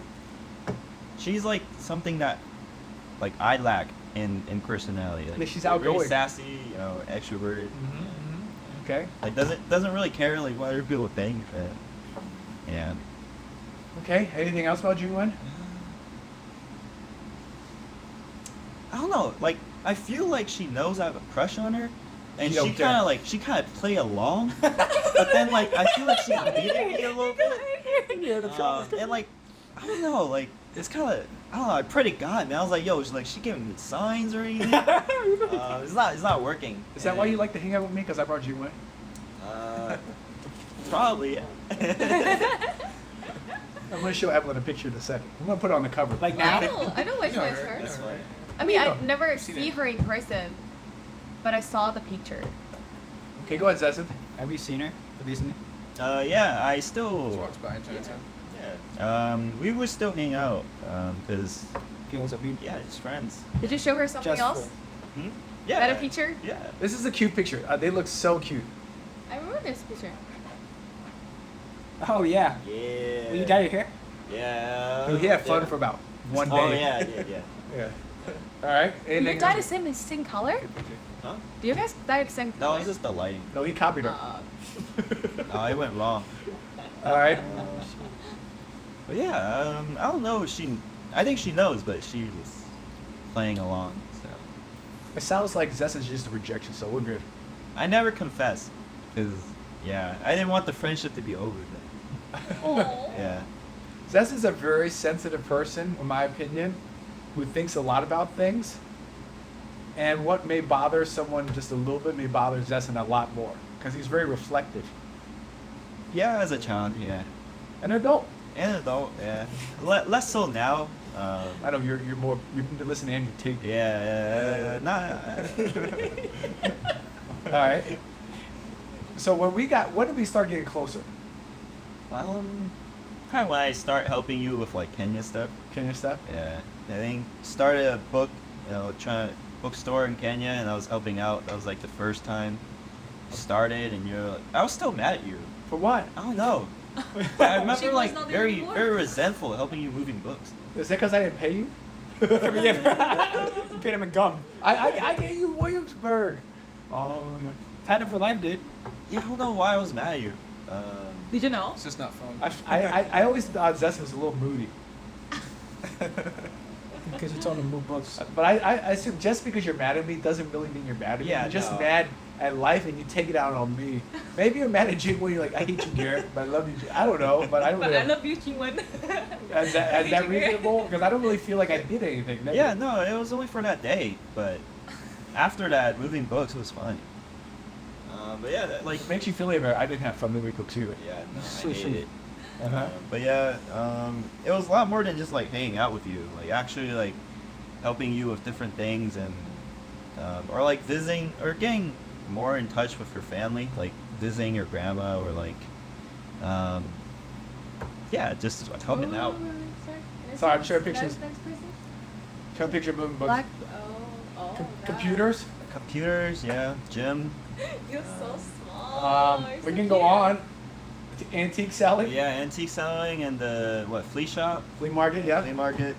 She's like something that, like I lack in personality. Like, Yeah, she's very outgoing. sassy, extroverted. Okay. Like doesn't really care like what other people think. But, yeah. Okay. Anything else about Jingwen? I don't know. Like I feel like she knows I have a crush on her, and She don't she care. kind of play along. But then like I feel like she's beating me a little bit. And like I don't know. Like it's kind of I don't know. I pray to God, man. I was like, yo, she giving me signs or anything. It's not working. Is that why you like to hang out with me? Because I brought Jingwen? Probably. Yeah. I'm going to show Evelyn a picture in a second. I'm going to put it on the cover. Like I now. know which one is That's hers. why. I mean, Yeah. I never Seen see it. her in person, but I saw the picture. Okay, go ahead, Zesen. Have you seen her recently? Yeah, I Just still. walks by in Chinatown. Yeah. We would still hang out. Cause Feelings of you. yeah, just friends. Did you show her something Just else? Hmm? Yeah. Better picture? Yeah. This is a cute picture. They look so cute. I remember this picture. Oh yeah. Yeah. When you dye your hair? Yeah. He had fun for about one day. Oh yeah, yeah. Yeah. All right. You Anything dye the else? same color? Huh? Do you guys dye the same No, color? it's just the lighting. No, he copied her. Oh, it went wrong. All right. But yeah, I don't know. I think she knows, but she was playing along. So It sounds like Zesen's just a rejection, so we're good. I never confessed, cause yeah, I didn't want the friendship to be over. Aw. Yeah. Zesen's a very sensitive person, in my opinion, who thinks a lot about things. And what may bother someone just a little bit may bother Zesen a lot more, because he's very reflective. Yeah, as a child, yeah. An adult. And adult, yeah. Less so now. I know you're more you've been listening to Andrew Tate. Yeah, nah. All right. So when did we start getting closer? Kind of when I start helping you with like Kenya stuff. Kenya stuff? Yeah, I think started a book, bookstore in Kenya, and I was helping out. That was like the first time I started, and you're like, I was still mad at you. For what? I don't know. I She remember was like not there very anymore. very resentful helping you moving books. Is that because I didn't pay you? You paid him in gum. I gave you Williamsburg. Oh, Had it for life, dude. Yeah, I don't know why I was mad at you. Did you know? It's just not fun. I always thought Zesen was a little moody. Because you told him to move books. But I assume just because you're mad at me doesn't really mean you're mad at me. Yeah, You're just no. mad at life and you take it out on me. Maybe you're mad at Jing when you're like, I hate you, Garrett, but I love you. I don't know, but I don't But know. I love you, Chingwen. Is that reasonable? Because I don't really feel like I did anything. Yeah, no, it was only for that day, but after that, moving books was fun. But yeah, like It makes you feel like I didn't have fun the week too. yeah, no, I Sweet, hate sweet. it. Uh-huh. But yeah, it was a lot more than just like hanging out with you. Like actually like helping you with different things and or like visiting or getting more in touch with your family, like visiting your grandma or like yeah, just helping out. Sorry, I'm showing pictures. Next person? Show a picture of moving books. Black. Oh. Computers. Computers, yeah, gym. You're so small. You're We so can go cute. on to antique selling. Yeah, antique selling and the flea shop, Flea market, yeah. flea market.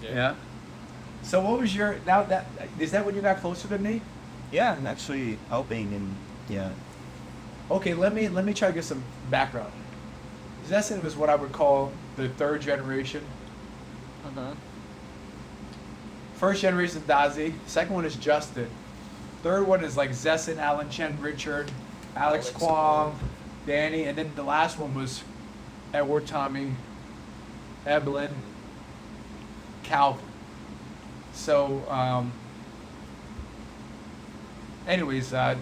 Yeah. So what was your now that is that when you got closer to me? Yeah, I'm actually helping and yeah. Okay, let me try to get some background. Zesen was what I would call the third generation. First generation is Dazi. Second one is Justin. Third one is like Zesen, Alan Chen, Richard, Alex Kwong, Danny, and then the last one was Edward, Tommy, Evelyn, Calvin. So, anyways, that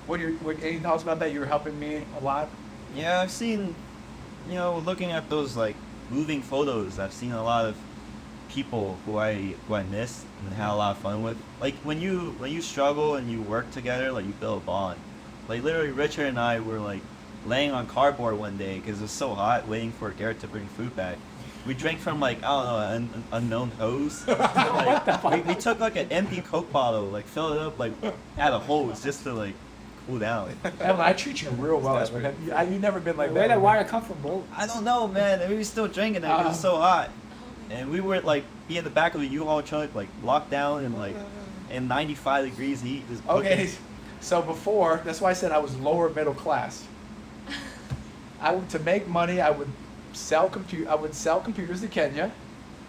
any thoughts about that? You were helping me a lot. Yeah, I've seen, looking at those like moving photos, I've seen a lot of people who I missed and had a lot of fun with. Like when you struggle and you work together, like you build a bond. Like literally, Richard and I were like laying on cardboard one day because it was so hot, waiting for Garrett to bring food back. We drank from like I don't know an unknown hose. Like, we took like an empty Coke bottle, like filled it up like at a hose just to like cool down. Evelyn, I treat you real well. That's Evelyn. You've never been like Where that. that water come from, bro? I don't know, man. We were still drinking it 'cause it was so hot. And we were like be in the back of the U-Haul truck, like locked down and like in 95 degrees heat. Just Okay, cooking. so before, that's why I said I was lower middle class. To make money, I would sell computers to Kenya,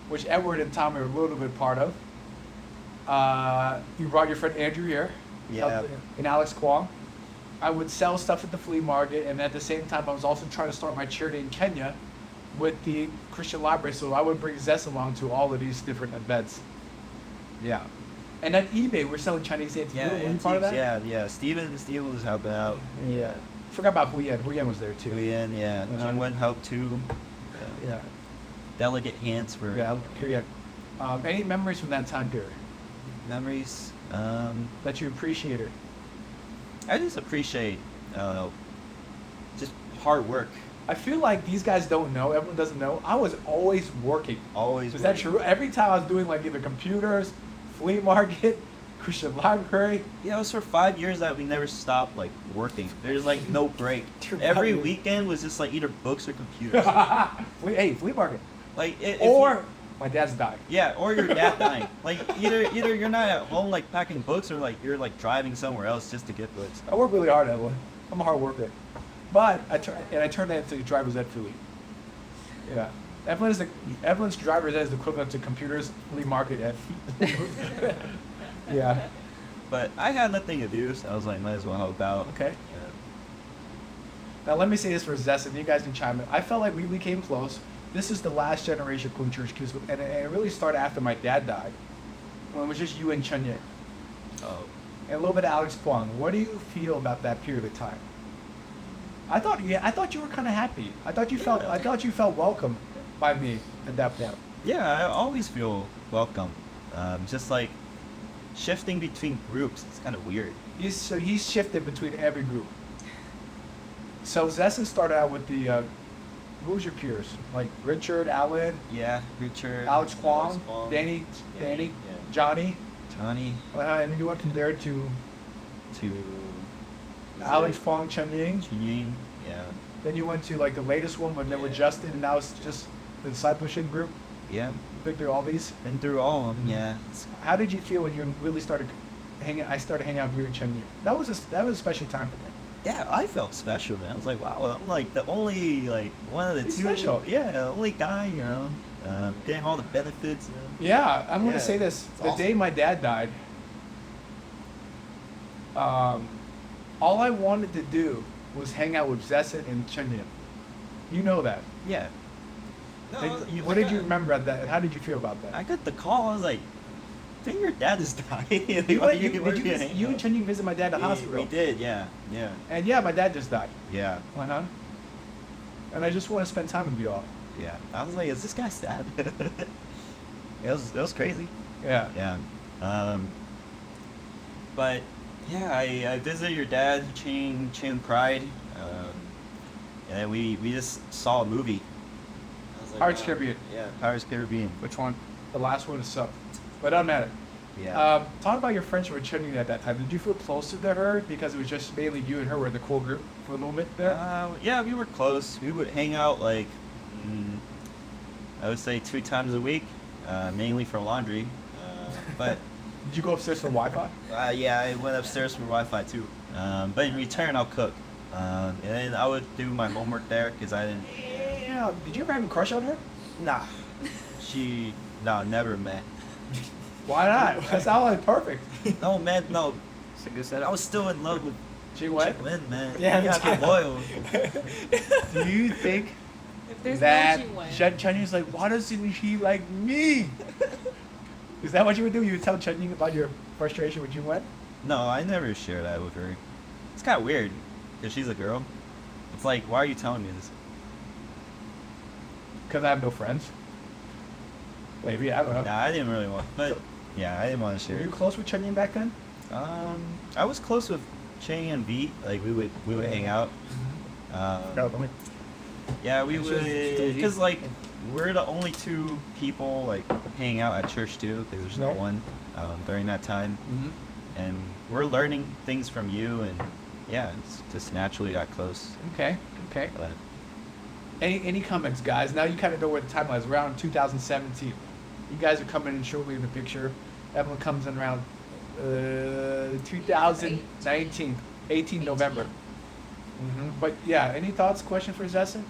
which Edward and Tommy are a little bit part of. You brought your friend Andrew here. Yeah. And Alex Kwong. I would sell stuff at the flea market, and at the same time, I was also trying to start my charity in Kenya with the Christian library. So I would bring Zesen along to all of these different events. Yeah. And then eBay, we're selling Chinese antiques. Yeah, Were you part of that? yeah. Steven was helping out. Yeah. Forgot about Huyen. Huyen was there too. Julian, yeah. Uh-huh. Jungwon helped too. Yeah. Delegate Hans for Yeah. Yeah. Any memories from that time period Memories. that you appreciated? I just appreciate just hard work. I feel like these guys don't know. Everyone doesn't know. I was always working. Always. Is that working. true? Every time I was doing like either computers, flea market, Christian library. Yeah, it was for 5 years that we never stopped like working. There's like no break. True. Every weekend was just like either books or computers. Hey, flea market. Like Or my dad's dying. yeah, or your dad dying. Like either you're not at home like packing books, or like you're like driving somewhere else just to get books. I work really hard, Evelyn. I'm a hard worker. But I turned that into driver's ed flea. Yeah. Evelyn's driver's ed is the equivalent to computers flea market ed. Yeah. But I had nothing to do, so I was like, might as well help out. Okay. Now let me say this for Zesen. You guys can chime in. I felt like we became close. This is the last generation of Queen Church kids, and it really started after my dad died. When it was just you and Chun Yin, Oh. and a little bit of Alex Kwong. What do you feel about that period of time? I thought you were kind of happy. I thought you felt welcome by me at that point. Yeah, I always feel welcome. Just like shifting between groups, it's kind of weird. He's shifted between every group. So Zesen started out with the who was your peers? Like Richard, Alan, Yeah, Richard, Alex Kwong, Kwong, Danny, yeah. Johnny, Johnny, and then you went from there to to Alex Kwong, Chen Ying. Ying, yeah, Then you went to like the latest one when they were Justin, and now it's just the discipleship group. yeah. Been through all these. Been through all of them, yeah. How did you feel when you really started hanging? I started hanging out with you and Chen Ying. That was a special time for me. Yeah, I felt special, man. I was like, wow, I'm like the only like one of the He's two. special. Yeah, the only guy, you know, getting all the benefits. You know? Yeah, I'm gonna Yeah. say this. It's The awesome. day my dad died, all I wanted to do was hang out with Zesen and Chen Ying. You know that. Yeah. What did you remember at that? How did you feel about that? I got the call. I was like, I think your dad is dying. You and Chen Ying visit my dad at the hospital. We did, yeah. And yeah, my dad just died. Yeah. Why not? And I just want to spend time with you all. Yeah. I was like, is this guy sad? It was crazy. Yeah. Yeah. But yeah, I visited your dad, Chain Pride. And we just saw a movie. I was like, Pirates wow. Caribbean. Yeah, Pirates Caribbean. Which one? The last one is sucked. But doesn't matter. Yeah. Talk about your friendship with Chen Ying at that time. Did you feel closer to her because it was just mainly you and her were the cool group for a little bit there? Yeah, we were close. We would hang out like, I would say 2 times a week, mainly for laundry. But Did you go upstairs for Wi-Fi? yeah, I went upstairs for Wi-Fi too. But in return, I'll cook. And then I would do my homework there because I didn't. Yeah. Did you ever have a crush on her? Nah. No, never, man. Why not? That's all like perfect. No, man, no. Like I said, I was still in love with She what? Lynn, man. Yeah, you gotta be loyal. Do you think If there's that no G1. Chen Ying's like, why doesn't he like me? Is that what you would do? You would tell Chen Ying about your frustration with you went? No, I never share that with her. It's kind of weird because she's a girl. It's like, why are you telling me this? Because I have no friends. Maybe, I don't know. Nah, I didn't really want, but yeah, I didn't want to share. Were you close with Chen Ying back then? I was close with Chang and V. Like we would hang out. Yeah, we would, because like we're the only 2 people like hanging out at church too. Because there's no Nope. one during that time, Mm-hmm. and we're learning things from you, and yeah, it's just naturally got close. Okay. But Any comments, guys? Now you kind of know where the timeline is. Around 2017. You guys are coming in shortly in the picture. Evelyn comes in around 2019, 18 November. But yeah, any thoughts, question for Zesen?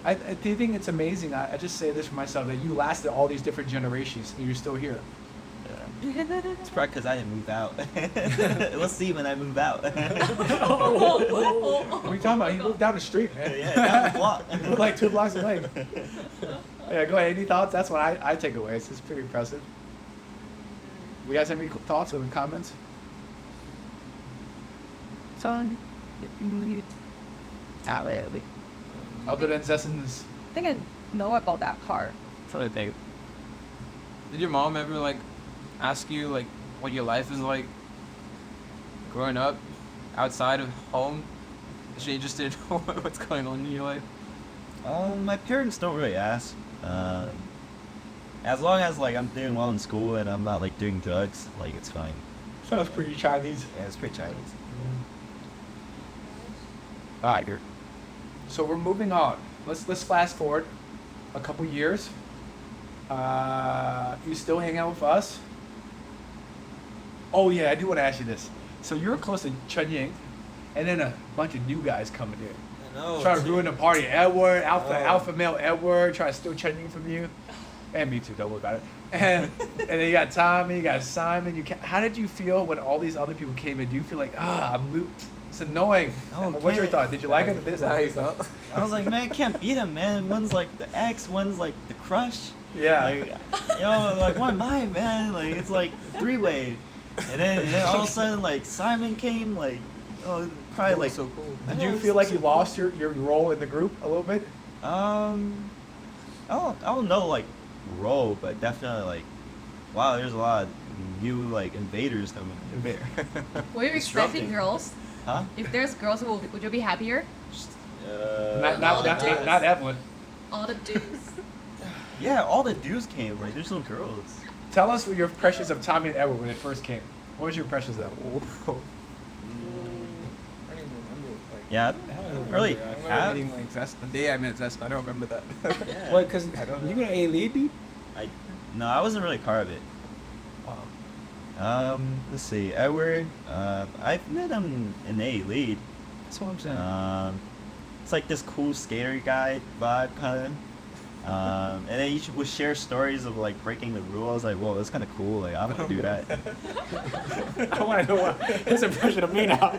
I do think it's amazing. I just say this for myself, that you lasted all these different generations and you're still here. it's probably because I didn't move out. We'll see when I move out. What are you talking about? You moved down the street, man. Yeah, down the block. You live like 2 blocks away. Yeah, go ahead. Any thoughts? That's what I take away. It's just pretty impressive. You guys have any thoughts or comments? Not really. Other than Zesen's. I think I know about that part. So I think Did your mom ever like ask you like what your life is like growing up outside of home? Is she interested in what's going on in your life? My parents don't really ask. As long as like I'm doing well in school and I'm not like doing drugs, like it's fine. Sounds pretty Chinese. Yeah, it's pretty Chinese. All right, here. So we're moving on. Let's fast forward a couple years. You still hang out with us? Oh yeah, I do want to ask you this. So you're close to Chen Ying, and then a bunch of new guys coming in. I know. Trying to ruin the party. Edward, alpha male Edward, trying to steal Chen Ying from you. And me too, don't worry about it. And then you got Tommy, you got Simon. How did you feel when all these other people came in? Do you feel like, it's annoying? Oh, What's your man. thought? Did you like it? Is that how you felt? I was like, man, I can't beat him, man. One's like the ex, one's like the crush. Yeah. Like, like what am I, man? Like it's like three-way. And then all of a sudden, like Simon came, like, probably like. So cool. Did you feel like you lost your role in the group a little bit? I don't know like role, but definitely like, wow, there's a lot of new like invaders coming. Were you expecting Disrupting. girls? Huh? If there's girls, would you be happier? Not Evelyn. All the dudes. Yeah, all the dudes came. Like, there's no girls. Tell us your impressions of Tommy and Edward when it first came. What was your impressions of them? I don't even remember. Like, Yeah, I don't really. remember. I remember meeting like Zest the day I met Zest. I don't remember that. Yeah. What? Because I don't you know. gonna A lead, dude? No, I wasn't really part of it. Let's see, Edward. I've met him in A lead. That's what I'm saying. It's like this cool skater guy vibe, kind of. And then he would share stories of like breaking the rules. I was like, whoa, that's kind of cool. Like, I want to do that. I want to know what his impression of me now.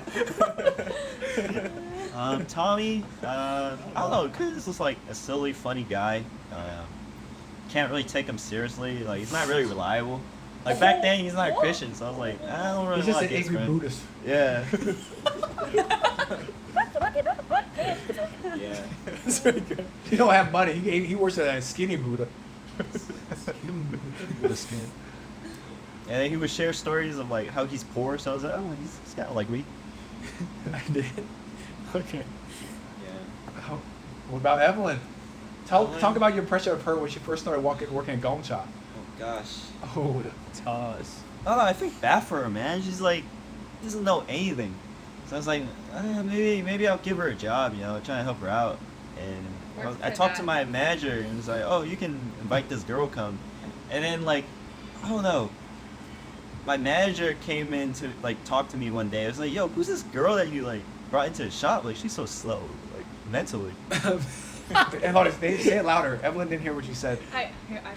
Tommy, I don't know, cause he's just like a silly, funny guy. Can't really take him seriously. Like, he's not really reliable. Like back then, he's not a Christian, so I was like, I don't really He's just want an this angry friend. Buddhist. Yeah. Yeah. That's very good. He don't have money. He works at a skinny Buddha. The skin. And then he would share stories of like how he's poor. So I was like, oh, he's kind of like me. I did. Okay. Yeah. Oh, what about Evelyn? Talk about your impression of her when she first started working at Gongcha. oh gosh. Oh, Toss. Oh, I think bad for her, man. She's like doesn't know anything. So I was like, maybe I'll give her a job, trying to help her out. And Works I for talked that. to my manager and was like, oh, you can invite this girl come. And then like, I don't know. My manager came in to like talk to me one day. I was like, yo, who's this girl that you like brought into the shop? Like, she's so slow, like mentally. and hold on, say it louder. Evelyn didn't hear what you said. I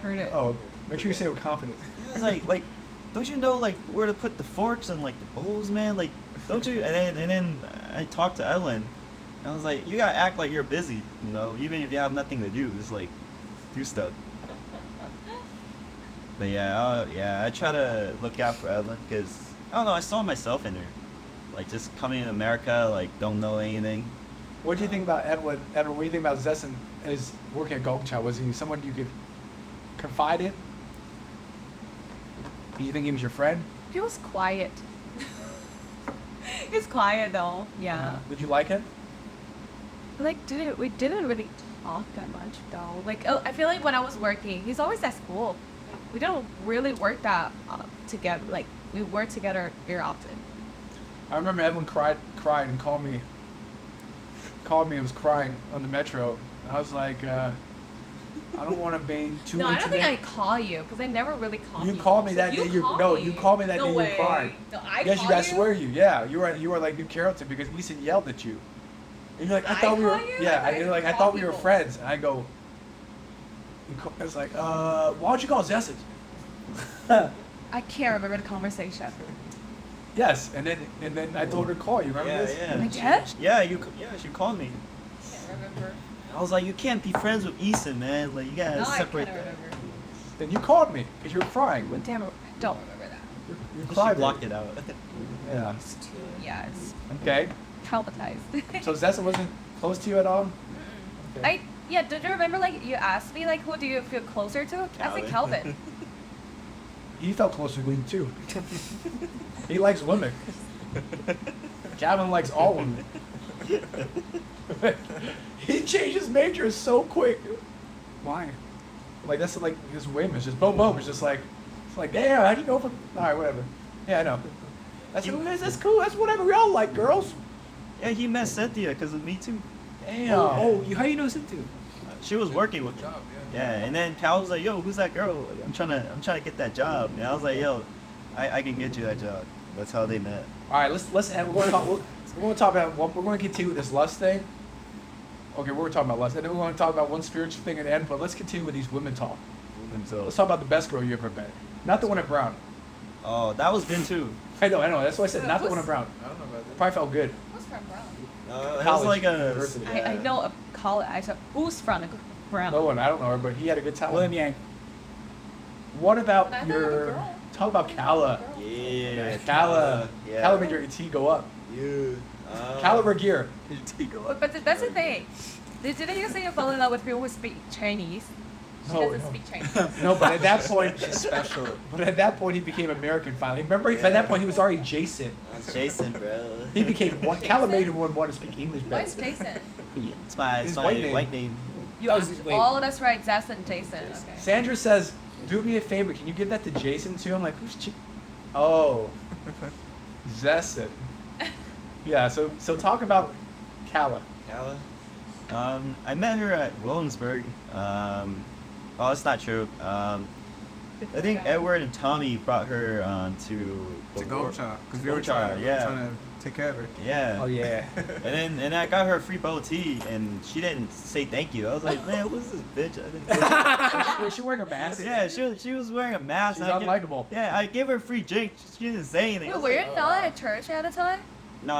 heard it. Oh, make sure you say it with confidence. I was like, don't you know like where to put the forks and like the bowls, man? Like, don't you? And then I talked to Ellen. And I was like, you gotta act like you're busy, even if you have nothing to do, just like do stuff. But yeah, I try to look out for Ellen because I don't know, I saw myself in her, like just coming to America, like don't know anything. What do you think about Edward? Edward, what do you think about Zesen as working at Gongcha? Was he someone you could confide in? Do you think he was your friend? He was quiet. He's quiet though. Yeah. Did you like him? Like, we didn't really talk that much though. Like, I feel like when I was working, he's always at school. We don't really work that together. Like, we work together very often. I remember Edwin cried and called me and was crying on the metro. I was like, I don't want to be too No, I don't think I intimate. call you because I never really call you. You called me that day. You called me that No day. way. You cried. No, I Yes, call you. I swear you. Yeah, you were like New Carrollton because Lisa yelled at you. And you're like, I thought we were. call you? Yeah, Like, you're like, I call thought we were people. friends. And I go. I was like, why don't you call Zesen? I can't remember the conversation. Yes, and then I told her to call you. Remember this? I did? Yeah, she called me. can't remember. I was like, you can't be friends with Eason, man. Like, you gotta No, I separate can't that. remember. Then you called me because you were crying. Well, damn it. Don't. Remember that. You She cried. blocked it out. Yeah. Yes. Okay. Traumatized. So Zesen wasn't close to you at all? Okay. Did you remember like you asked me like who do you feel closer to? I said Calvin. He felt close to Glee too. He likes women. Calvin likes all women. He changed his major so quick. Why? Like that's like his whim. It's just boom boom. It's just like damn. How do you know? All right, whatever. Yeah, I know. That's cool. That's whatever we all like, girls. Yeah, he met Cynthia because of me too. Damn. How you know Cynthia? She was working with me. Yeah, and then Cal was like, "Yo, who's that girl? Like, I'm trying to get that job." And I was like, "Yo, I can get you that job." That's how they met. All right, let's end. We're going to talk about. We're going to continue with this lust thing. Okay, we're talking about lust, and then we're going to talk about one spiritual thing at the end. But let's continue with these women talk. Let's talk about the best girl you ever met. Not the one at Brown. Oh, that was Vin too. I know. That's why I said not the one at Brown. I don't know about that. Probably felt good. Who's from Brown? It was College, like a. university. I know a college. I said, who's from Brown? No one. I don't know her, but he had a good time. William Yang. What about I thought it was a your? girl. Talk about Kala. Yeah. Kala. Yeah. Kala made your ET go up. Yeah. Caliber gear. But that's the thing. Didn't you say you fall in love with people who speak Chinese? She doesn't speak Chinese. No, but at that point, Special. But at that point, he became American finally. Remember, by that point, he was already Jason. Jason, bro. He became one. Cala made him want to speak English Why better. is Jason? It's my His white white name. name. You That was- wait. all that's right. Zesen, Jason. Okay. Sandra says, "Do me a favor. Can you give that to Jason too?" I'm like, "Who's Oh, Zesen." Yeah. So talk about Cala. Kala. I met her at Williamsburg. Oh, that's not true. I think Edward and Tommy brought her to Gomcha. Because we were Gomcha, trying yeah. to take care of her. Yeah. Oh yeah. And I got her a free bubble tea, and she didn't say thank you. I was like, man, what's this bitch? I didn't Was she wearing a mask? yeah, she was wearing a mask. She's and unlikable. Yeah, I gave her a free drink. She didn't say anything. I Wait, was were you like, not at church at the time? No,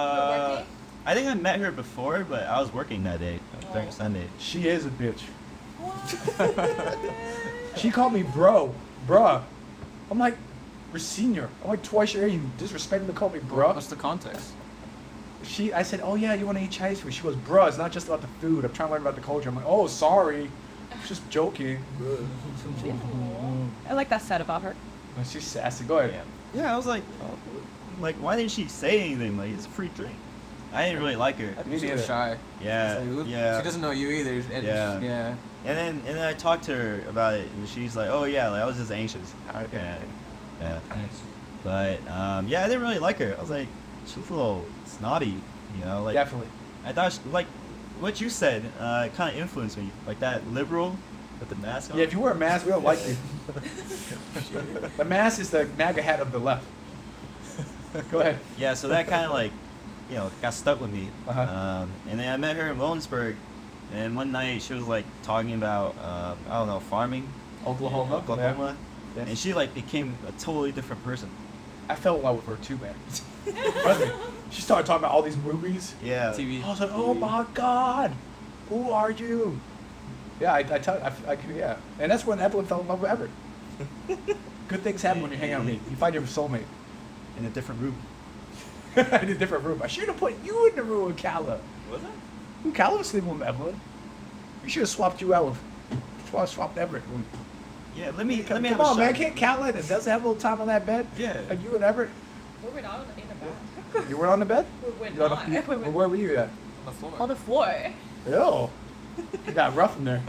working? I think I met her before, but I was working that day, during Sunday. She is a bitch. She called me bruh. I'm like, we're senior. I'm like twice your age. You disrespecting to call me bruh. What's the context? I said, oh yeah, you want to eat Chinese food? She goes, bruh, it's not just about the food. I'm trying to learn about the culture. I'm like, oh, sorry. Just joking. I like that set about her. And she's sassy. Go ahead. Yeah, I was like, oh, like, why didn't she say anything? Like, it's a free drink. I didn't really like her. Me She neither. was shy. Yeah, It's like, yeah. She doesn't know you either. And Yeah. Yeah. And then I talked to her about it, and she's like, "Oh yeah, like I was just anxious." Okay. Yeah. But yeah, I didn't really like her. I was like, she was a little snobby, you know. Like Definitely. I thought, like what you said, kind of influenced me. Like that liberal with the mask on. Yeah, if you wear a mask, we don't like you. The mask is the MAGA hat of the left. Go ahead. Yeah, so that kind of like, you know, got stuck with me. Uh-huh. And then I met her in Williamsburg, and one night she was like talking about, I don't know, farming, Oklahoma. Oklahoma, Yeah. and she like became a totally different person. I fell in love with her too, man. Trust me. She started talking about all these movies. Yeah. TV. I was like, oh my God, who are you? Yeah, yeah. And that's when Evelyn fell in love with Everett. Good things happen when you hang out with me. You find your soulmate. In a different room. In a different room. I should have put you in the room with Calla. Was it? Who Calla was sleeping with Evelyn? We should have swapped you out with. Swapped Everett. Yeah, let me Come have a on, shot. man. Can't Calla that does have a little time on that bed? Yeah. Like you and Everett? We were not in the back. You weren't on the bed? We were You on not. the- We were Where were you at? On the floor. on the floor, Ew. You got rough in there.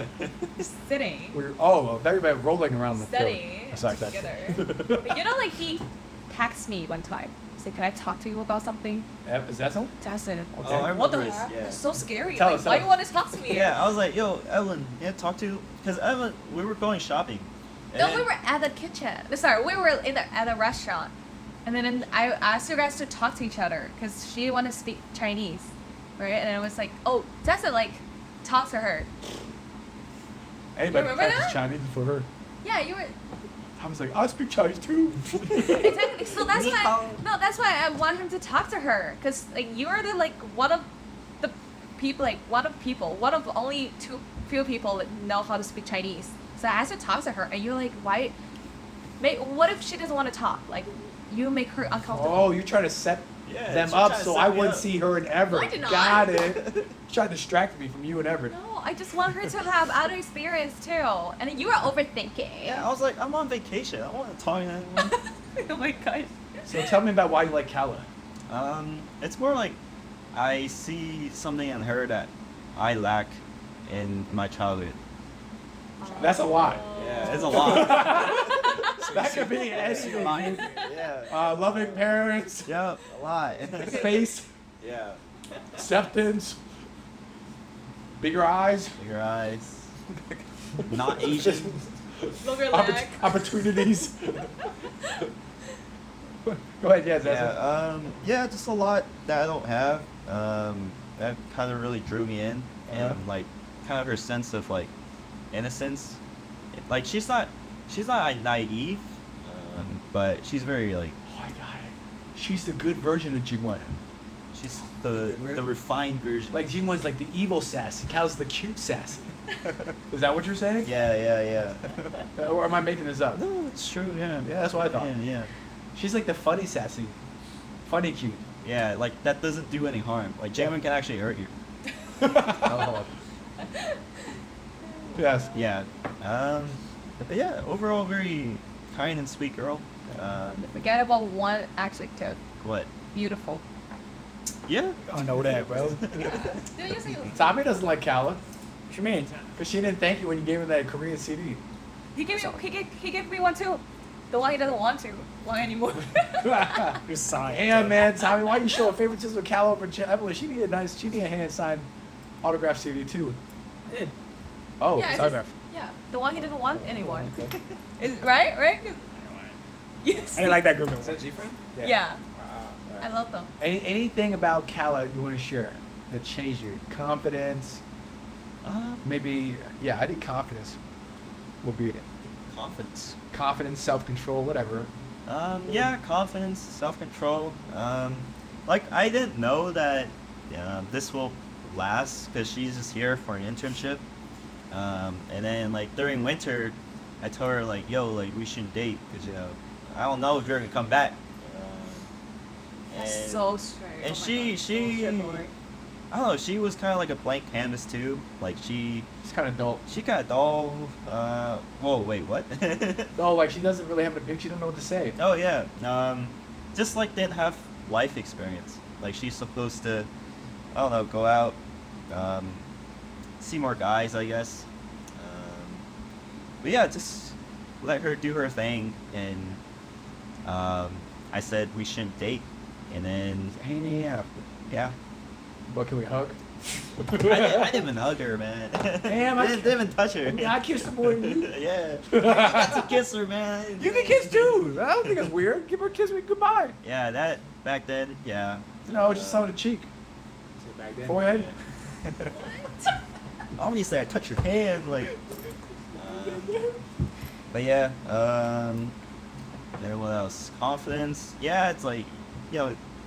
sitting, Oh, everybody rolling around the floor. studying That's like that. together. But you know, like he texted me one time. He said, "Can I talk to you about something?" Is that so? Jason, Oh, I what the remember this, heck? yeah. It's so scary. Tell Like, us, why tell do you us. want to talk to me? Yeah, I was like, yo, Evelyn, yeah, talk to, because Evelyn, we were going shopping. No, and- we were at the kitchen. Sorry, we were at a restaurant, and then I asked you guys to talk to each other because she wanted to speak Chinese, right? And it was like, oh, Jason, like, talk to her. Anybody remember practice that? Chinese for her? Yeah, you were. I was like, I speak Chinese too. Exactly. So that's why. No, that's why I want him to talk to her, because like you are the like one of the people, like one of only few people that know how to speak Chinese. So I asked her to talk to her, and you're like, why? What if she doesn't want to talk? Like, you make her uncomfortable. Oh, you're trying to set Yeah, them she up tried to so set I me wouldn't up. see her and Everett. I did not. Got it. She tried to distract me from you and Everett. No, I just want her to have other experience too. And then you are overthinking. Yeah, I was like, I'm on vacation. I don't want to talk to anyone. Oh my gosh. So tell me about why you like Kala. It's more like I see something in her that I lack in my childhood. That's a lot. Yeah, it's a lot. That could be anything. Yeah. Loving parents, Yeah, a lot. face, Yeah. acceptance, bigger eyes, Bigger eyes. Not Asian. Longer leg. opportunities. Go ahead, yeah, Zesen. Yeah, just a lot that I don't have. That kind of really drew me in, and like, kind of her sense of like innocence. Like she's not like, naive, but she's very like Oh my god. She's the good version of Jingwen. she's the refined version. Like Jingwen's like the evil sassy. Cal's the cute sassy. Is that what you're saying? Yeah. Or am I making this up? No, it's true. Yeah. Yeah, that's what I thought. Yeah. She's like the funny sassy. Funny cute. Yeah, like that doesn't do any harm. Like Jamin can actually hurt you. Yes. Yeah. But yeah, overall very kind and sweet girl. Forget about one adjective. What? Beautiful. Yeah. I know that, bro. Do you see? Tommy doesn't like Kala What you mean? because she didn't thank you when you gave her that Korean CD. He gave me one too. The one he doesn't want to one anymore. You're signed. Damn, man, Tommy, why you showing favoritism with Kala over Evelyn? She need a hand signed autograph CD too. I did. Oh, Yeah, it's autograph. Yeah, the one he didn't want anymore. Right? Yes. I didn't like that group. Is that G-Friend? Yeah. I love them. Anything about Kala you want to share that changed you? Confidence? Maybe, yeah, I think confidence will be it. Confidence. Confidence, self-control, whatever. Yeah, confidence, self-control. Like I didn't know that this will last because she's just here for an internship. And then like during winter, I told her like, yo, like we shouldn't date because I don't know if you're gonna come back. And, So straight. and Oh she my gosh. I don't know, she was kind of like a blank canvas too. Like It's kind of dull. she got dull. Whoa, wait, what? Oh, like she doesn't really have a picture. She don't know what to say. Oh yeah, just like didn't have life experience. Like she's supposed to, I don't know, go out, see more guys, I guess. But yeah, just let her do her thing, and I said we shouldn't date, and then yeah, What, can we hug? I didn't even hug her, man. Damn, I didn't even touch her. I kissed her more than you. Yeah, you got to kiss her, man. You can kiss too. I don't think it's weird. Give her a kiss with goodbye. Yeah, that back then, yeah. No, just on the cheek. Back then. Forehead. Obviously, I touched your hand, like. But yeah, then what else? Confidence. Yeah, it's like,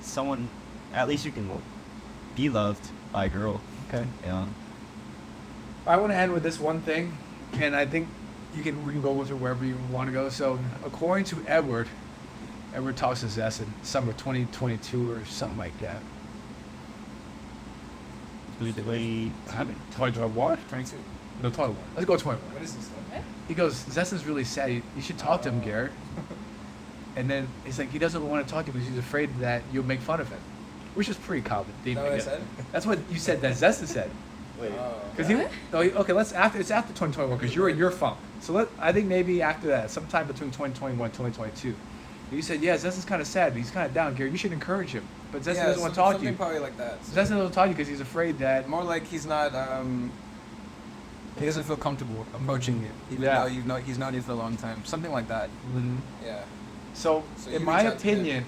someone, at least you can be loved by a girl. Okay. Yeah. I want to end with this one thing, and I think we can go with it wherever you want to go. So, according to Edward talks to Zesen, summer 2022 or something like that. Wait, 2021? 22. No, 21. Let's go 21. What is this stuff? He goes, Zesen's really sad. You should talk to him, Garrett. And then he's like, he doesn't want to talk to you because he's afraid that you'll make fun of him. Which is pretty common. Is that what I said? That's what you said that Zesen said. Wait. Because it's after 2021 because you're in your funk. So I think maybe after that, sometime between 2021 and 2022. You said, yeah, Zesen's kind of sad. He's kind of down, Gary. You should encourage him. But Zesen doesn't want to talk to you. Something probably like that. Zesen doesn't want to talk to you because he's afraid that. More like he's not. He doesn't feel comfortable approaching it. Even though he's known you for a long time. Something like that. Yeah. So So in you my reach out to him. opinion,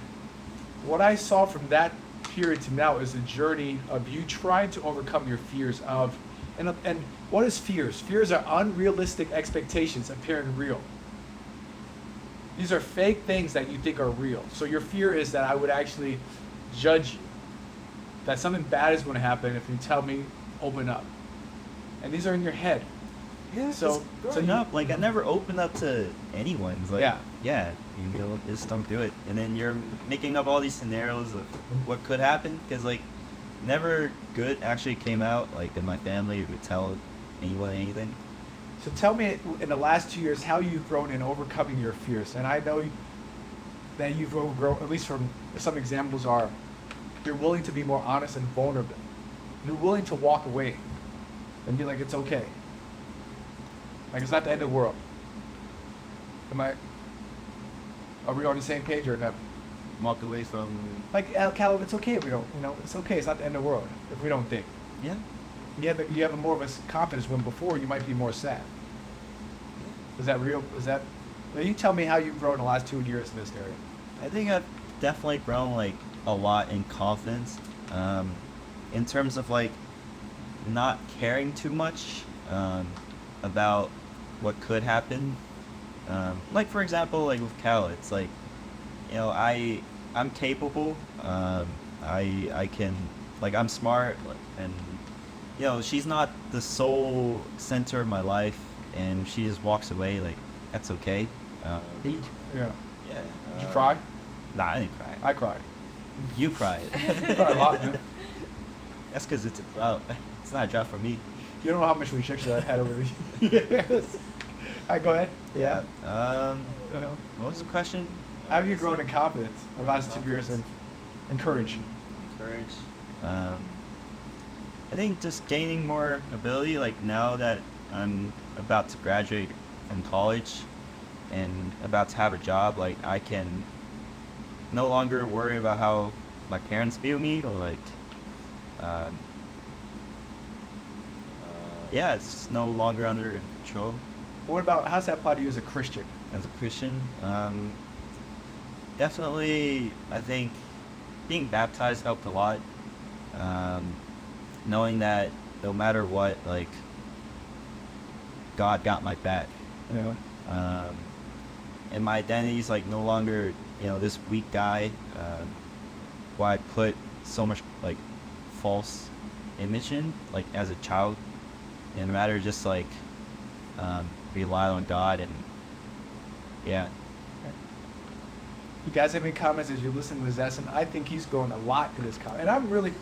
what I saw from that period to now is a journey of you trying to overcome your fears of, and what is fears? Fears are unrealistic expectations appearing real. These are fake things that you think are real. So your fear is that I would actually judge you, that something bad is going to happen if you tell me open up, and these are in your head. Yeah. So I never opened up to anyone. It's like, Yeah. just don't do it. And then you're making up all these scenarios of what could happen because like never good actually came out. Like in my family, we would tell anything. So tell me, in the last 2 years, how you've grown in overcoming your fears. And I know that you've grown, at least from some examples are, you're willing to be more honest and vulnerable. You're willing to walk away and be like, it's okay. Like, it's not the end of the world. Are we on the same page or not? Walk away from. Like, Caleb, it's okay if we don't, it's okay. It's not the end of the world if we don't think. Yeah. You have more of a confidence when before you might be more sad. Is that real? Well, you tell me how you've grown in the last 2 years in this area. I think I've definitely grown like a lot in confidence, in terms of like not caring too much about what could happen. Like for example, like with Cal, it's like, I'm capable. I can, like, I'm smart, and she's not the sole center of my life, and she just walks away. Like, that's okay. Yeah. Yeah. Did you cry? Nah, I didn't cry. I cried. You cried. I cried a lot, man. That's because it's a drought. It's not a drought for me. You don't know how much rejection I've had over the years. All right, go ahead. Yeah. What was the question? How have you grown in confidence the last 2 years and courage? Courage. I think just gaining more ability. Like now that I'm about to graduate from college and about to have a job, like I can no longer worry about how my parents view me, or like, yeah, it's no longer under control. What about, how's that apply to you as a Christian? As a Christian, definitely, I think being baptized helped a lot. Knowing that no matter what, like, God got my back. Yeah. And my identity is like no longer, this weak guy, who I put so much like false image in, like as a child, and rather just like rely on God. And yeah. You guys have any comments as you listen to Zesen? I think he's grown a lot in this comment. And I'm really,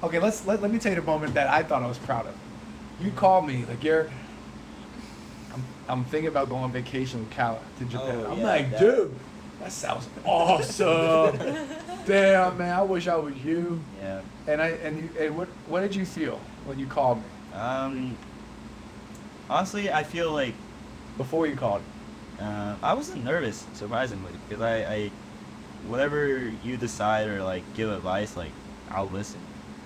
okay, let me tell you the moment that I thought I was proud of. You called me, like, Garrett, I'm thinking about going on vacation with Cal to Japan. Oh, I'm yeah, like, that- dude, that sounds awesome. Damn, man, I wish I was you. Yeah. And what did you feel when you called me? Honestly, I feel like Before you called? I wasn't nervous, surprisingly, because I whatever you decide or like give advice, like I'll listen.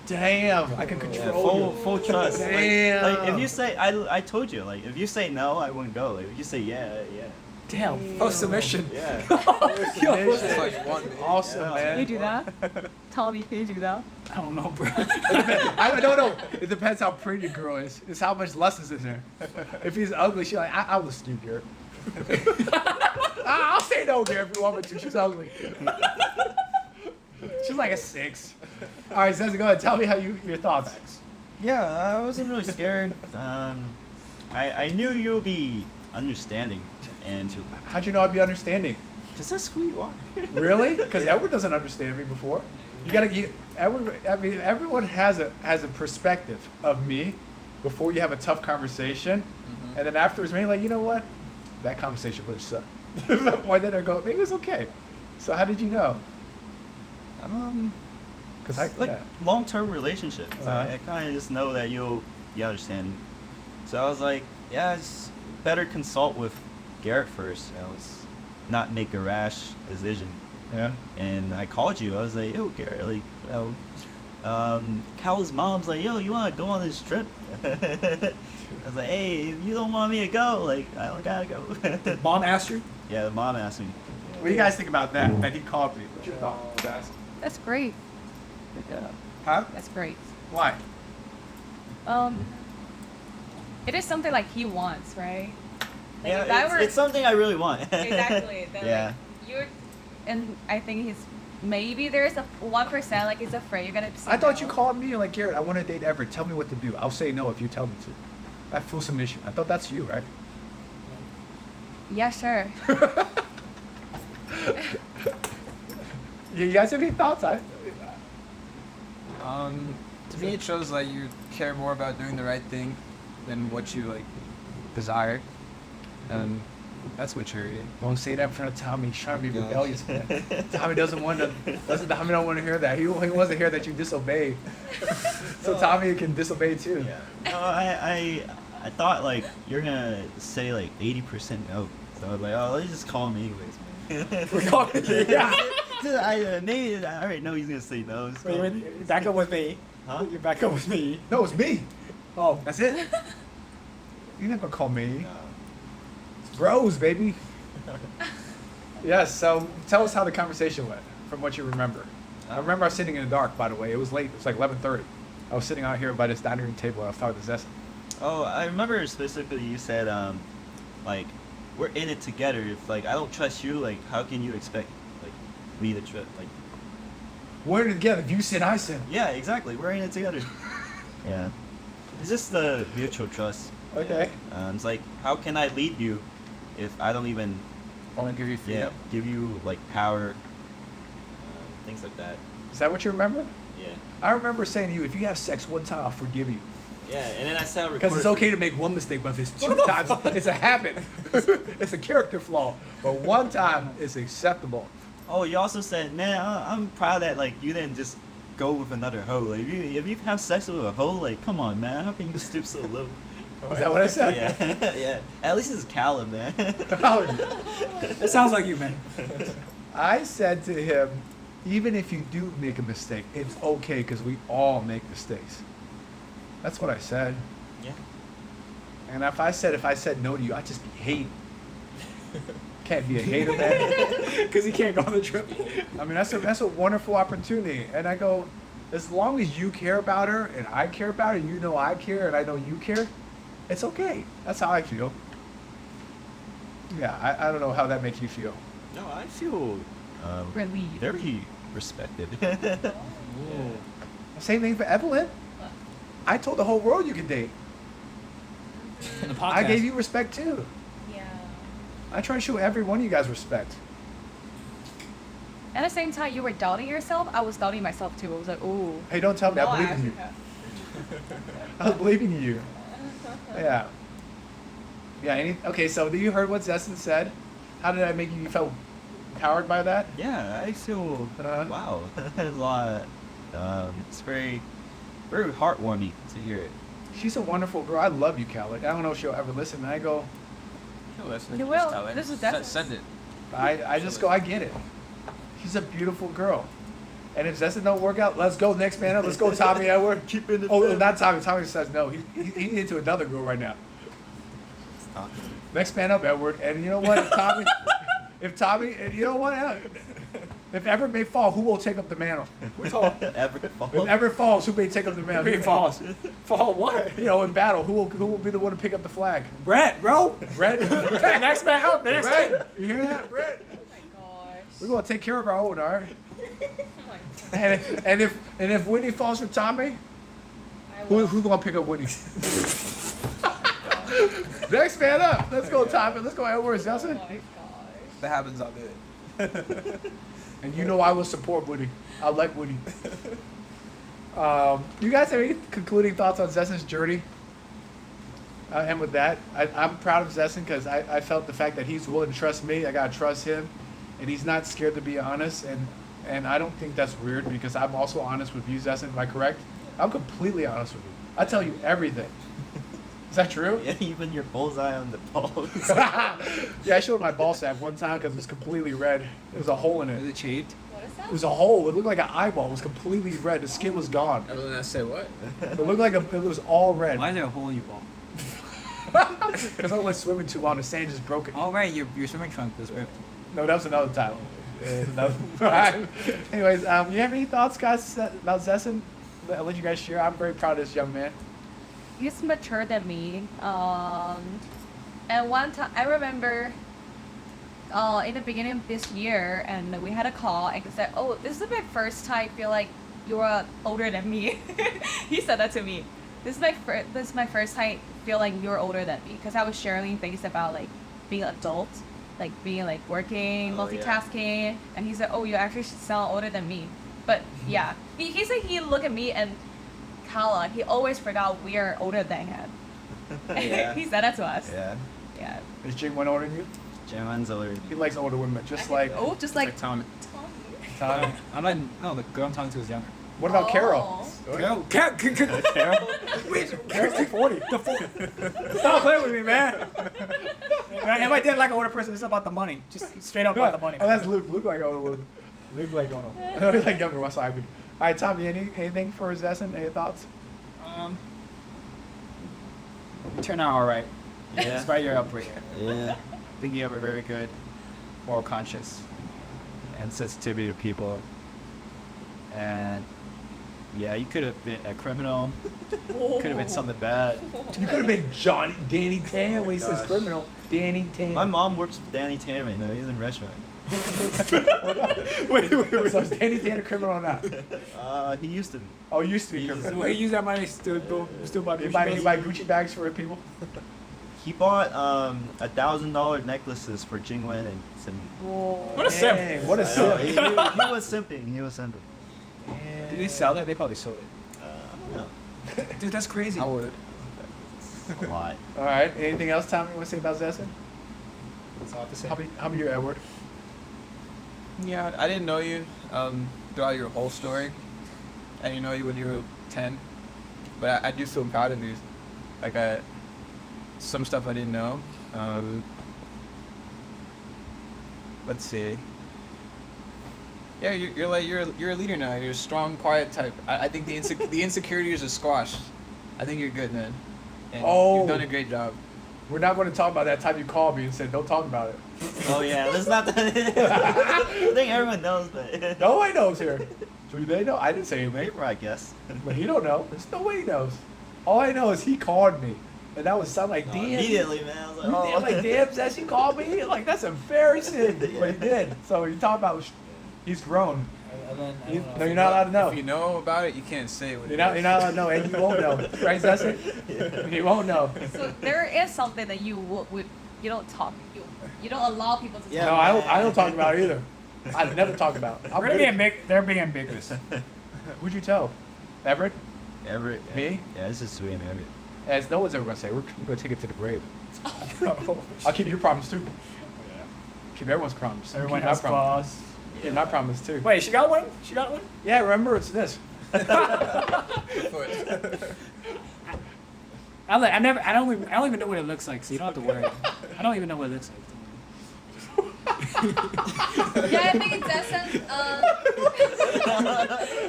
Damn, I can control you. Full trust. Damn. Like if you say, I told you, like if you say no, I wouldn't go. Like if you say yeah. Damn. Oh, submission. Yeah. It's like one minute. Awesome, Yeah. man. Can you do that? Tell me, can you do that? I don't know, bro. I don't know. It depends how pretty the girl is. It's how much lessons in there. If he's ugly, she's like, I'll listen to you, Garrett. I'll say no, Garrett, if you want me to. She's ugly. She's like a 6. All right, Zesen, go ahead. Tell me your thoughts. Yeah, I wasn't really scared. I knew you'll be understanding, and How'd you know I'd be understanding? because that's who you are. Really? Because Edward doesn't understand me before. Everyone has a perspective of me before you have a tough conversation, and then afterwards, maybe like, you know what? That conversation really sucked. Why did I go? Maybe it was okay. So how did you know? Because Like long-term relationships. I kind of just know that you understand. So I was like, yeah, it's better consult with Garrett first. Let's not make a rash decision. yeah. And I called you. I was like, yo, Garrett, like, Cal's mom's like, yo, you want to go on this trip? I was like, hey, if you don't want me to go, like, I don't gotta go. Mom asked you? Yeah, the mom asked me. What do you guys think about that? That he called me. What's your thought, guys? That's great. Huh? That's great. Why? It is something like he wants, right? Like Yeah, if that were it's something I really want. exactly. Then Yeah. like, you're, and I think he's maybe there's a 1% like he's afraid you're gonna. Say I thought no. you called me like, Garrett, I want to date Everett. Tell me what to do. I'll say no if you tell me to. That full submission. I thought that's you, right? Yeah, sure. You guys have any thoughts? To me, it shows like you care more about doing the right thing than what you like desire, and that's maturity. Don't say that in front of Tommy. He's trying to be rebellious, man. Tommy doesn't want to. Tommy don't want to hear that. He wants to hear that you disobey. So Tommy can disobey too. Yeah. No, I thought like you're gonna say like 80% no. So I was like, oh, let's just call him anyways, man. We're calling it. Yeah. Maybe I already know he's gonna say no. Just call him. Wait, back up with me. Huh? You're back up with me. No, it's me. Oh, That's it. You're not gonna call me. No. It's bros, baby. Yes. So tell us how the conversation went, from what you remember. I remember I was sitting in the dark. By the way, it was late. It was like 11:30. I was sitting out here by this dining room table. And I was talking to Zesen. Oh, I remember specifically you said like we're in it together. If like I don't trust you, like how can you expect like me to trust like. We're in it together. If you sin, I sin. Yeah, exactly. We're in it together. Yeah. It's just the mutual trust. Okay. It's like, how can I lead you if I don't even, I want to give you freedom. give you like power, things like that. Is that what you remember? Yeah. I remember saying to you, if you have sex one time, I'll forgive you. Yeah, and then I said Because it's okay to make one mistake, but if it's two times, it's a habit. It's a character flaw. But one time, it's acceptable. Oh, you also said, man, I'm proud that like you didn't just go with another hoe. Like if you have sex with a hoe, like come on, man, how can you stoop so low? Is that what I said? Yeah, yeah. At least it's Callum, man. it sounds like you, man. I said to him, even if you do make a mistake, it's okay because we all make mistakes. That's what I said. Yeah. And if I said no to you, I'd just be hating. Can't be a hater, man. Because he can't go on the trip. I mean, that's a wonderful opportunity. And I go, as long as you care about her and I care about her, and you know I care and I know you care, it's okay. That's how I feel. Yeah, I don't know how that makes you feel. No, I feel Relieved. very respected. Same thing for Evelyn. I told the whole world you could date. In the podcast. I gave you respect too. Yeah. I try to show every one of you guys respect. At the same time, you were doubting yourself. I was doubting myself too. I was like, ooh. Hey, don't tell me. No, I believe in you. I was believing in you. Yeah. Yeah. Okay. So, you heard what Zesen said? How did that make you? You felt empowered by that? Yeah, I feel wow. There's a lot. It's very, very heartwarming to hear it. She's a wonderful girl. I love you, Callie. I don't know if she'll ever listen. And I go, No, listen, You just will. tell her. This is Send it. I just go, I get it. She's a beautiful girl. And if Zesen don't work out, let's go next man up. Let's go, Tommy Edward. Keep it in Oh, the not Tommy. Tommy says no. He's into another girl right now. Stop. Next man up, Edward. And you know what? If Tommy, and you know what? If Everett may fall, who will take up the mantle? If Everett falls, who may take up the mantle? He falls. Fall what? You know, in battle, who will be the one to pick up the flag? Brett, bro. Brett. Next man up. Next man. Brett. You hear that, Brett? Oh my gosh. We're gonna take care of our own, all right? Oh my And if Whitney falls for Tommy, who's gonna pick up Whitney? Next man up. Let's go, Tommy. Let's go, Edward Zesen. gosh. That happens all good. And you know I will support Woody. I like Woody. You guys have any concluding thoughts on Zesen's journey? And with that, I'm proud of Zesen because I felt the fact that he's willing to trust me. I gotta trust him, and he's not scared to be honest. And I don't think that's weird because I'm also honest with you, Zesen. Am I correct? I'm completely honest with you. I tell you everything. Is that true? Yeah, even your bullseye on the balls. Yeah, I showed my ball sack one time because it was completely red. There was a hole in Is it. it shaved? What is It that? was a hole. It looked like an eyeball. It was completely red. The skin was gone. Other than that, say what? It looked like it was all red. Why is there a hole in your ball? Because I went swimming too long. The sand just broke it. Oh, right. Your swimming trunk was ripped. No, that was another time. Anyways, you have any thoughts, guys, about Zesen? I'll let you guys share. I'm very proud of this young man. He's mature than me. And one time, I remember in the beginning of this year, and we had a call, and he said, "Oh, this is my first time I feel like you're older than me." He said that to me. This is my first time I feel like you're older than me, because I was sharing things about like being adult, like being like working, Oh, yeah. multitasking, and he said, "Oh, you actually sound older than me." But yeah, he said he looked at me and Kala, he always forgot we are older than him. Yeah. He said that to us. Yeah. Yeah. Is Jing one older than you? Jamon's older. He likes older women, just like Oh, just like Tommy. Tommy. I'm not. No, the girl I'm talking to is younger. What about Carol? Carol. Carol's like 40. Stop playing with me, man. Man, if I did like an older person, it's about the money. Just straight up about the money. Oh, that's Luke. Luke like older women. Luke like older. No, he's like younger. What's I mean? All right, Tommy. Anything for Zesen? Any thoughts? You turn out all right. Yeah. Despite your upbringing. Yeah. I think you have a very good moral conscience and sensitivity to people. And yeah, you could have been a criminal. Could have been something bad. You could have been Danny Tan when he says criminal. Danny Tan. My mom works with Danny Tanner. No, he's in a restaurant. wait. So is Danny Tan a criminal or not? He used to be. Oh, he used to be He a used criminal. So he used that money still buy You buy Gucci bags for people? He bought $1,000 necklaces for Jingwen and Sim. What a simp. Dang, what a He simp. was simping. He was simping. Did they sell that? They probably sold it. No. Dude, that's crazy. I would. A lot. All right. Anything else, Tommy, you want to say about Zesen? That's all I have to say. How about you, Edward? Yeah, I didn't know you throughout your whole story. I didn't know you when you were 10. But I do feel proud of you. Like, some stuff I didn't know. Let's see. Yeah, you're a leader now. You're a strong, quiet type. I think the insecurities are squashed. I think you're good, man. And you've done a great job. We're not going to talk about that time you called me and said, don't talk about it. Oh yeah, that's not the. I think everyone knows, but. Nobody knows here. Do they know? I didn't say anything. Paper, I guess. But he don't know. There's no way he knows. All I know is he called me. And that would sound like, damn. Immediately, man. I was like, oh. I'm like, damn, Zess, he called me? Like, that's embarrassing. But he did. So you talk about, he's grown. No, you're not allowed to know. If you know about it, you can't say what You're not allowed to know, and you won't know. Right, Zess? You won't know. So there is something that you don't talk. You don't allow people to talk. Yeah. No, I don't talk about it either. I never talk about it. They're being ambiguous. Who'd you tell? Everett? Everett. Me? Yeah, this is sweet, Everett. As no one's ever going to say, we're going to take it to the grave. I'll keep your promise too. Keep everyone's promise. Everyone Keep has my promise. flaws. Yeah, my promise too. Wait, she got one? She got one? Yeah, remember it's this. I don't even know what it looks like, so you don't have to worry. I don't even know what it looks like. Yeah, I think it's Zesen.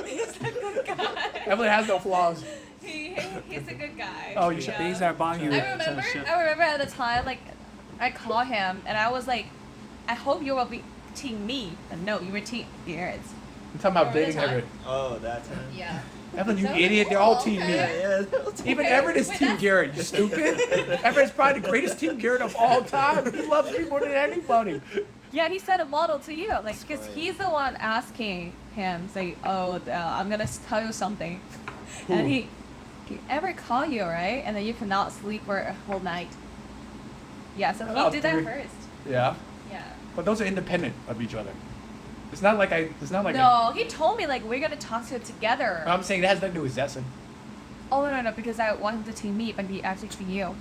He's a good guy. Evelyn has no flaws. He's a good guy. Oh, you should. Yeah. These are buying you. I remember at the time, like, I called him and I was like, I hope you will be team me. And no, you were team Garrett. I'm talking about Remember dating the time? Everett. Oh, that's him. Yeah. Evelyn, you So- idiot. They're all oh, team me. okay. Yeah. Even Okay, Everett is wait, Team that's- Garrett. You stupid. Everett's probably the greatest Team Garrett of all time. He loves me more than anybody. Yeah, he said a model to you, like, because Right. he's the one asking him, say, oh, I'm gonna tell you something, and Who? he ever call you, right? And then you cannot sleep for a whole night. Yeah, so Oh, he did that three- first. Yeah, Yeah. but those are independent of each other. It's not like No, he told me like we're gonna talk to it together. I'm saying that has nothing to do with Zesen. Oh no, because I want him to team me, but he actually to you.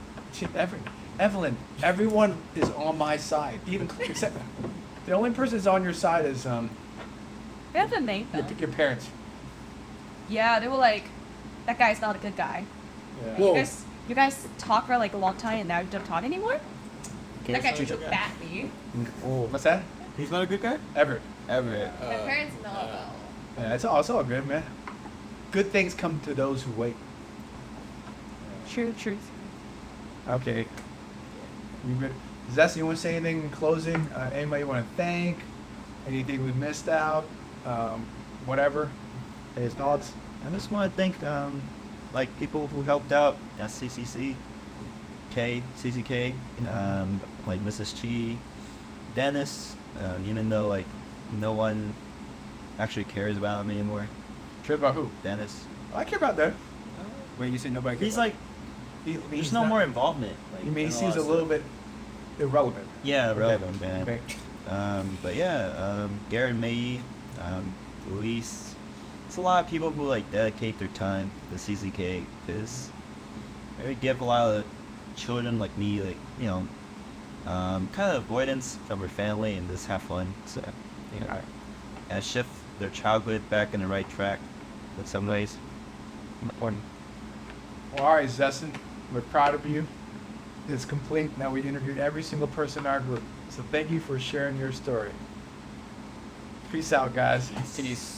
Evelyn, everyone is on my side, even except the only person that's on your side is We have to name them. your parents. Yeah, they were like, that guy's not a good guy. Yeah. You guys talk for like a long time and now you don't talk anymore? That guy Sorry. just bat me. Oh, what's that? He's not a good guy? Everett. Everett. My parents know about. Yeah, it's all good, man. Good things come to those who wait. True. Okay. You good? Zess, you want to say anything in closing? Anybody you want to thank? Anything we missed out? Whatever. Any thoughts? I just want to thank like people who helped out at CCC, CCK, like Mrs. Chi, Dennis, even though like no one actually cares about him anymore. Care about who? Dennis, I care about that. Wait, you said nobody cares he's about like there's no more involvement. Like, You mean he in seems a lot of little stuff. bit irrelevant? Yeah, relevant, man. Okay. But yeah, Garrett May, Luis. It's a lot of people who like dedicate their time to CCK because they give a lot of children like me, like kind of avoidance from their family and just have fun. So and shift their childhood back in the right track in some ways. Well, all right, Zesen, we're proud of you. It's complete. Now we interviewed every single person in our group. So thank you for sharing your story. Peace out, guys. Peace.